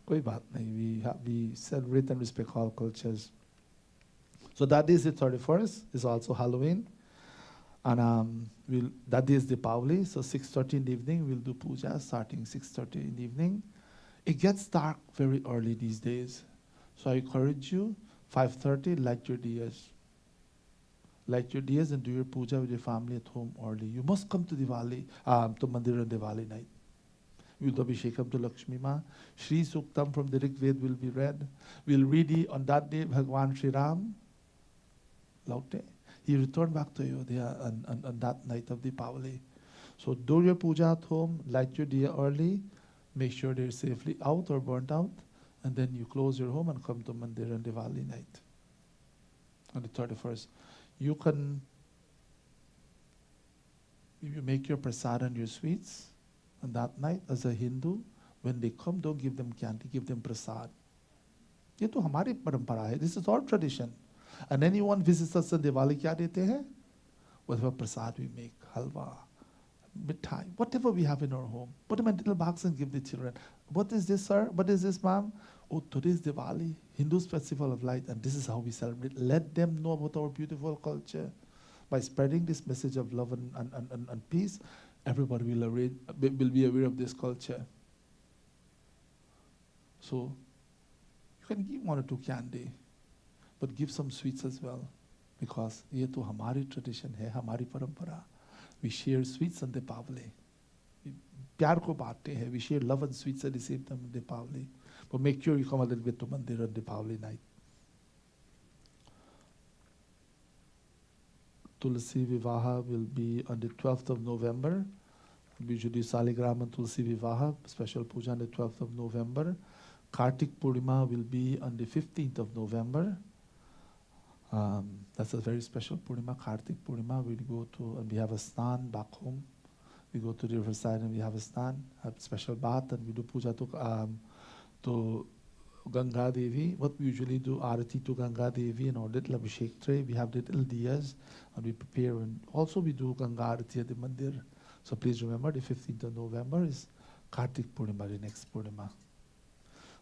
Koi baat nahi. We celebrate and respect all cultures. So that is the 31st. Is also Halloween. And that day is Deepavali, so 6:30 in the evening, we'll do puja starting 6:30 in the evening. It gets dark very early these days. So I encourage you, 5:30, light your diyas. Light your diyas and do your puja with your family at home early. You must come to Diwali, to Mandir on Diwali night. We'll do Abhishekam to Lakshmi Ma. Shri Suktam from the Rig Ved will be read. We'll read on that day Bhagwan Shri Ram. Laute. He returned back to Ayodhya on that night of Deepavali. So do your puja at home, light your diya early, make sure they're safely out or burnt out, and then you close your home and come to Mandir on Diwali night, on the 31st. You make your prasad and your sweets on that night. As a Hindu, when they come, don't give them candy, give them prasad. ये तो हमारी परंपरा है. This is our tradition. And anyone visits us on Diwali, kya dete hai? Whatever prasad we make, halwa, mithai, whatever we have in our home, put them in little box and give the children. What is this, sir? What is this, ma'am? Oh, today is Diwali, Hindu's festival of light, and this is how we celebrate. Let them know about our beautiful culture. By spreading this message of love and peace, everybody will be aware of this culture. So, you can give 1 or 2 candy, but give some sweets as well, because ये तो हमारी tradition है, हमारी परंपरा. We share sweets on Deepavali. प्यार को बांटते हैं. We share love and sweets at the same time on Deepavali. But make sure you come a little bit to Mandir on Deepavali night. Tulsi Vivaha will be on the 12th of November. We usually do Saligram and Tulsi Vivaha, special puja on the 12th of November. Kartik Purnima will be on the 15th of November. That's a very special Purnima, Kartik Purnima. We go to, and we have a snan back home. We go to the riverside and we have a snan, a special bath, and we do puja to Ganga Devi. What we usually do, Arati to Ganga Devi and our little Abhishek tray. We have little diyas and we prepare. And also we do Ganga Arati at the Mandir. So please remember, the 15th of November is Kartik Purnima, the next Purnima.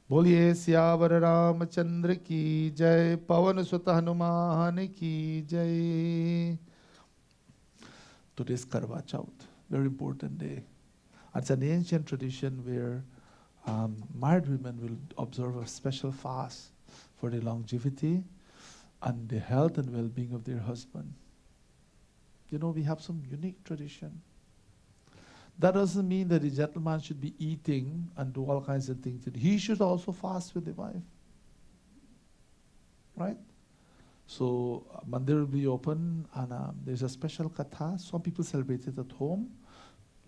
बोलिए सियावर रामचंद्र की जय, पवन सुत हनुमान की जय. Today's Karwa Chauth, very important day. It's an ancient tradition where married women will observe a special fast for the longevity and the health and well-being of their husband. You know, we have some unique tradition. That doesn't mean that the gentleman should be eating and do all kinds of things. He should also fast with the wife. Right? So, mandir will be open and there's a special katha. Some people celebrate it at home.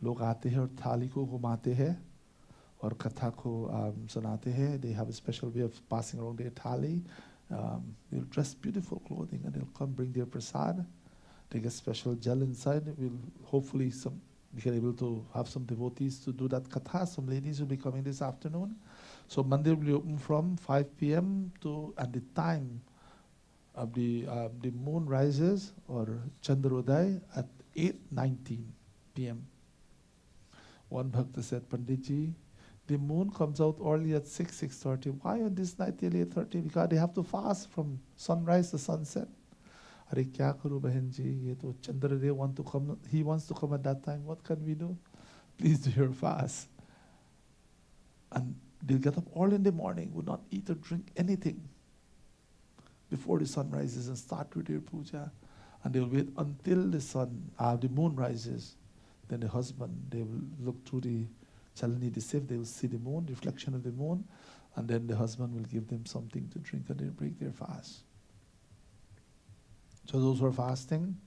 Log aate hai aur thali ko ghumate hai aur katha ko sunate hai. They have a special way of passing around their thali. They'll dress beautiful clothing and they'll come bring their prasad. They get special jal inside. We'll hopefully we are able to have some devotees to do that katha. Some ladies will be coming this afternoon. So mandir will be open from 5 p.m. to, and the time of the moon rises or Chandrodaya at 8:19 p.m. One bhakta said, Panditji, the moon comes out early at 6:30. Why on this night till 8:30? Because they have to fast from sunrise to sunset. Are kya karu bahan ji? Ye to Chandradev want to come. He wants to come at that time. What can we do? Please do your fast. And they'll get up early in the morning, would not eat or drink anything before the sun rises and start with their puja. And they'll wait until the moon rises. Then the husband, they will look through the Chalani, the sieve, they will see the moon, reflection of the moon, and then the husband will give them something to drink and they'll break their fast. So those who are fasting,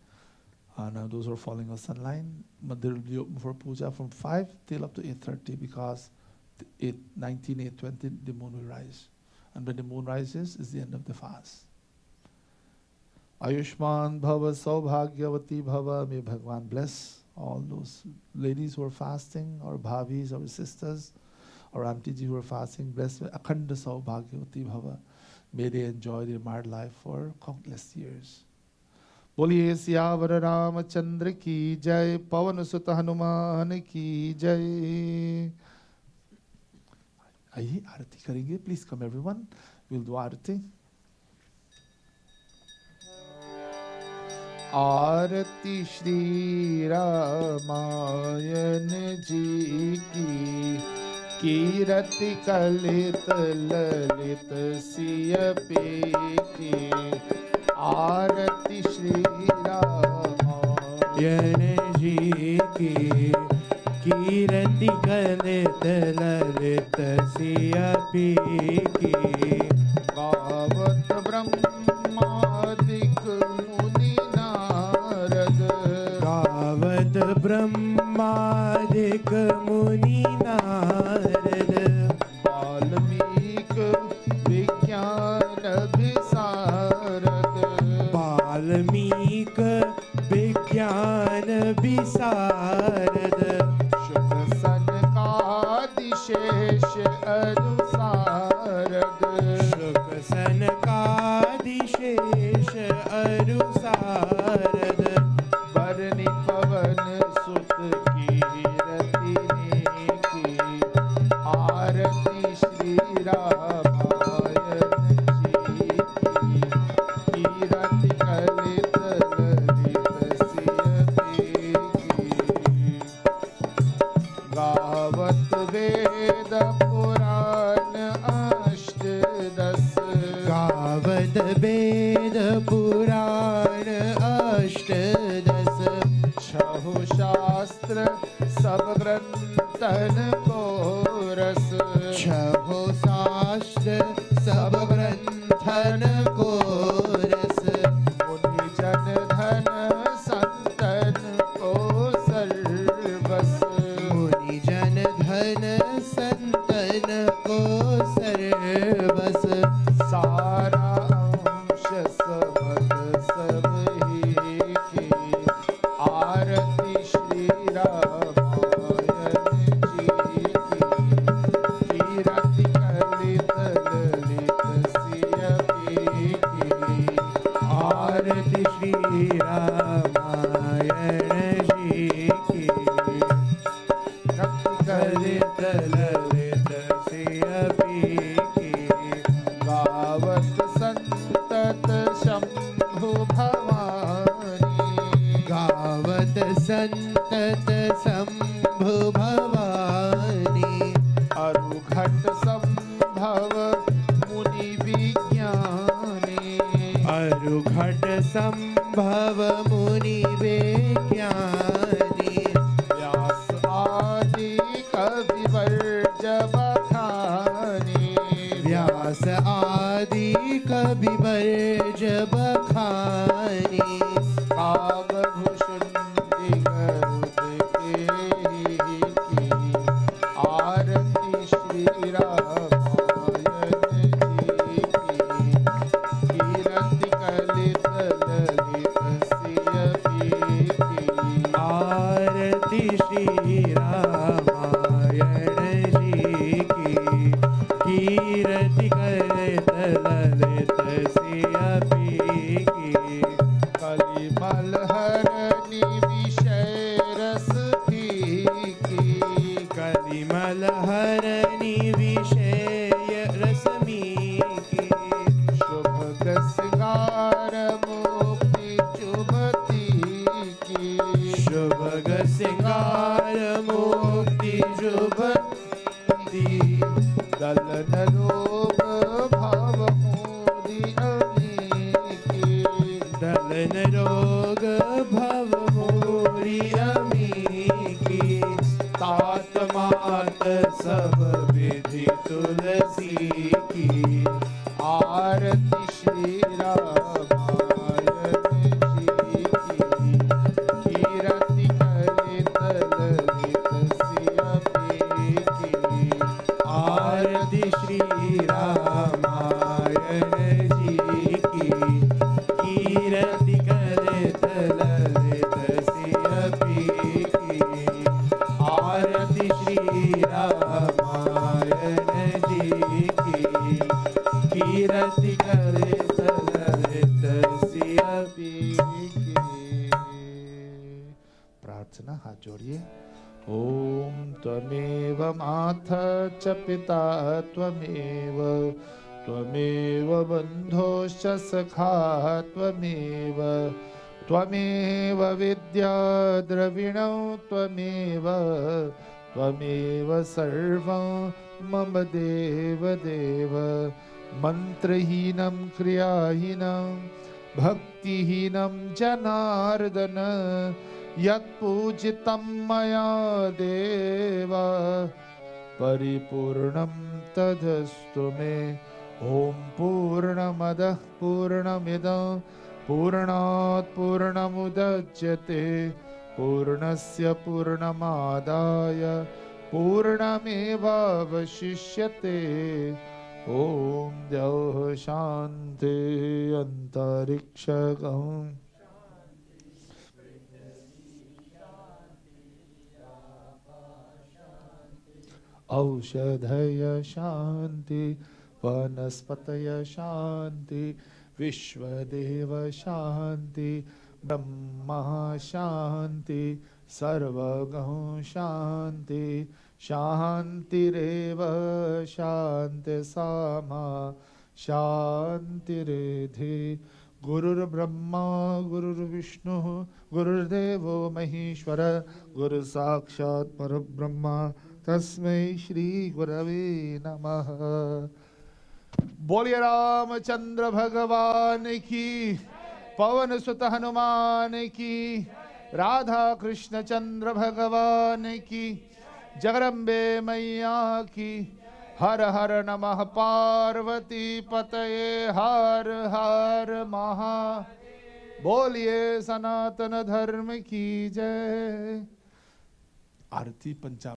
and those who are following us online, Mandir will be open for puja from 5 till up to 8:30 because 8:19, 8:20, the moon will rise. And when the moon rises, is the end of the fast. Ayushman Bhava Saubhagyavati Bhava, may Bhagwan bless all those ladies who are fasting, our bhavis, our sisters, our auntie ji who are fasting, blessed with Akhanda Saubhagyavati Bhava. May they enjoy their married life for countless years. बोलिए सियावर रामचंद्र की जय, पवन सुत हनुमान की जय. आइए आरती करेंगे. Please come everyone. We'll do आरती. आरती श्री रामायण जी की, कीरति कलित ललित सिय पे की. आरती श्री रामायण जी की, कीरति कलित ललित सिय पे की. गावत ब्रह्मादिक मुनि नारद, गावत ब्रह्मादिक मुनि नारद. वाल्मीक विज्ञान विशारद, वाल्मीक विज्ञान विशारद. शुक सनकादिशेष अनुसारद, शुक सनकादिशेष देश अनुसारद बरनी पवन सुत कीरति की आरती श्री रामायण जी की कीरति कलित ललित सिय की गावत वेद पुराण अष्टदश गावत वेद पुराण अष्टदश छहु शास्त्र सब ग्रंथन को रस छहो शास्त्र सब ग्रंथन को रस मुनि जन धन संतन को सर्वस मुनि जन धन संतन को सर्वस सारा अंश समत सब ही की आरती श्री रामायण जी की कीरति कलित ललित सिय की आरती श्री रामायण जी की कलित ललित सिय की गावत संतत शंभु भवानी गावत संतत शंभु भवानी अरुघट संभव मुनि विज्ञानी अरुघट संभव मुनि विज्ञानी व्यास आदि कवि वर्ज बखानी व्यास आदि कवि वर्ज बखानी कामभूषुंडि गरुड़ केहि की आरती श्री रामायण जी की कीरति कलित ललित सिय की आरती श्री रामायण जी की कीरति कलित ललित सिय की कलिमल हरनि विषय रस फीकी कलिमल हरनि विषय रश्मि की शुभ श्रृंगार मुक्ति चुमती की शुभ श्रृंगार मुक्ति जुबती दलन रोग भव मोदी अमीकी दलन रोग भव मोरी अमी की तात मात सब विधि तुलसी की आरती श्री रामायण जी की कीरति कलित ललित सिय की आरती श्री रामायण जी की कीरति कलित ललित सिय की आरती श्री रामायण जी की कीरति कलित ललित सिय प्रार्थना हाथ जोड़िए। ओम त्वमेव माता च पिता त्वमेव त्वमेव बन्धोश्च सखा त्वमेव त्वमेव विद्या द्रविणौ त्वमेव त्वमेव सर्वं मम देव देव मंत्रहीनं क्रियाहीनं भक्तिहीनं जनार्दन यत्पूजितं मया देव परिपूर्णं तदस्तु मे। ॐ पूर्णमदः पूर्णमिदं पूर्णात् पूर्णमुदच्यते पूर्णस्य पूर्णमादाय पूर्णमेवावशिष्यते। ॐ द्यौः शान्ति अन्तरिक्षगम् औषधय शान्ति वनस्पतय शान्ति विश्वदेव शांति ब्रह्मा शांति सर्वगं शांति शांतिरेव शांति सामा शांतिरेधि गुरुर्ब्रह्मा गुरुर्विष्णु गुरुर्देवो महेश्वर गुरु साक्षात् परब्रह्म तस्मै श्री गुरवे नमः। बोलिए रामचंद्र भगवान की, पवन सुत हनुमान की, राधा कृष्ण चंद्र भगवान की, जगदम्बे मैया की। हर हर नमः पार्वती पतये हर हर महा। बोलिए सनातन धर्म की जय। आरती पंचामृत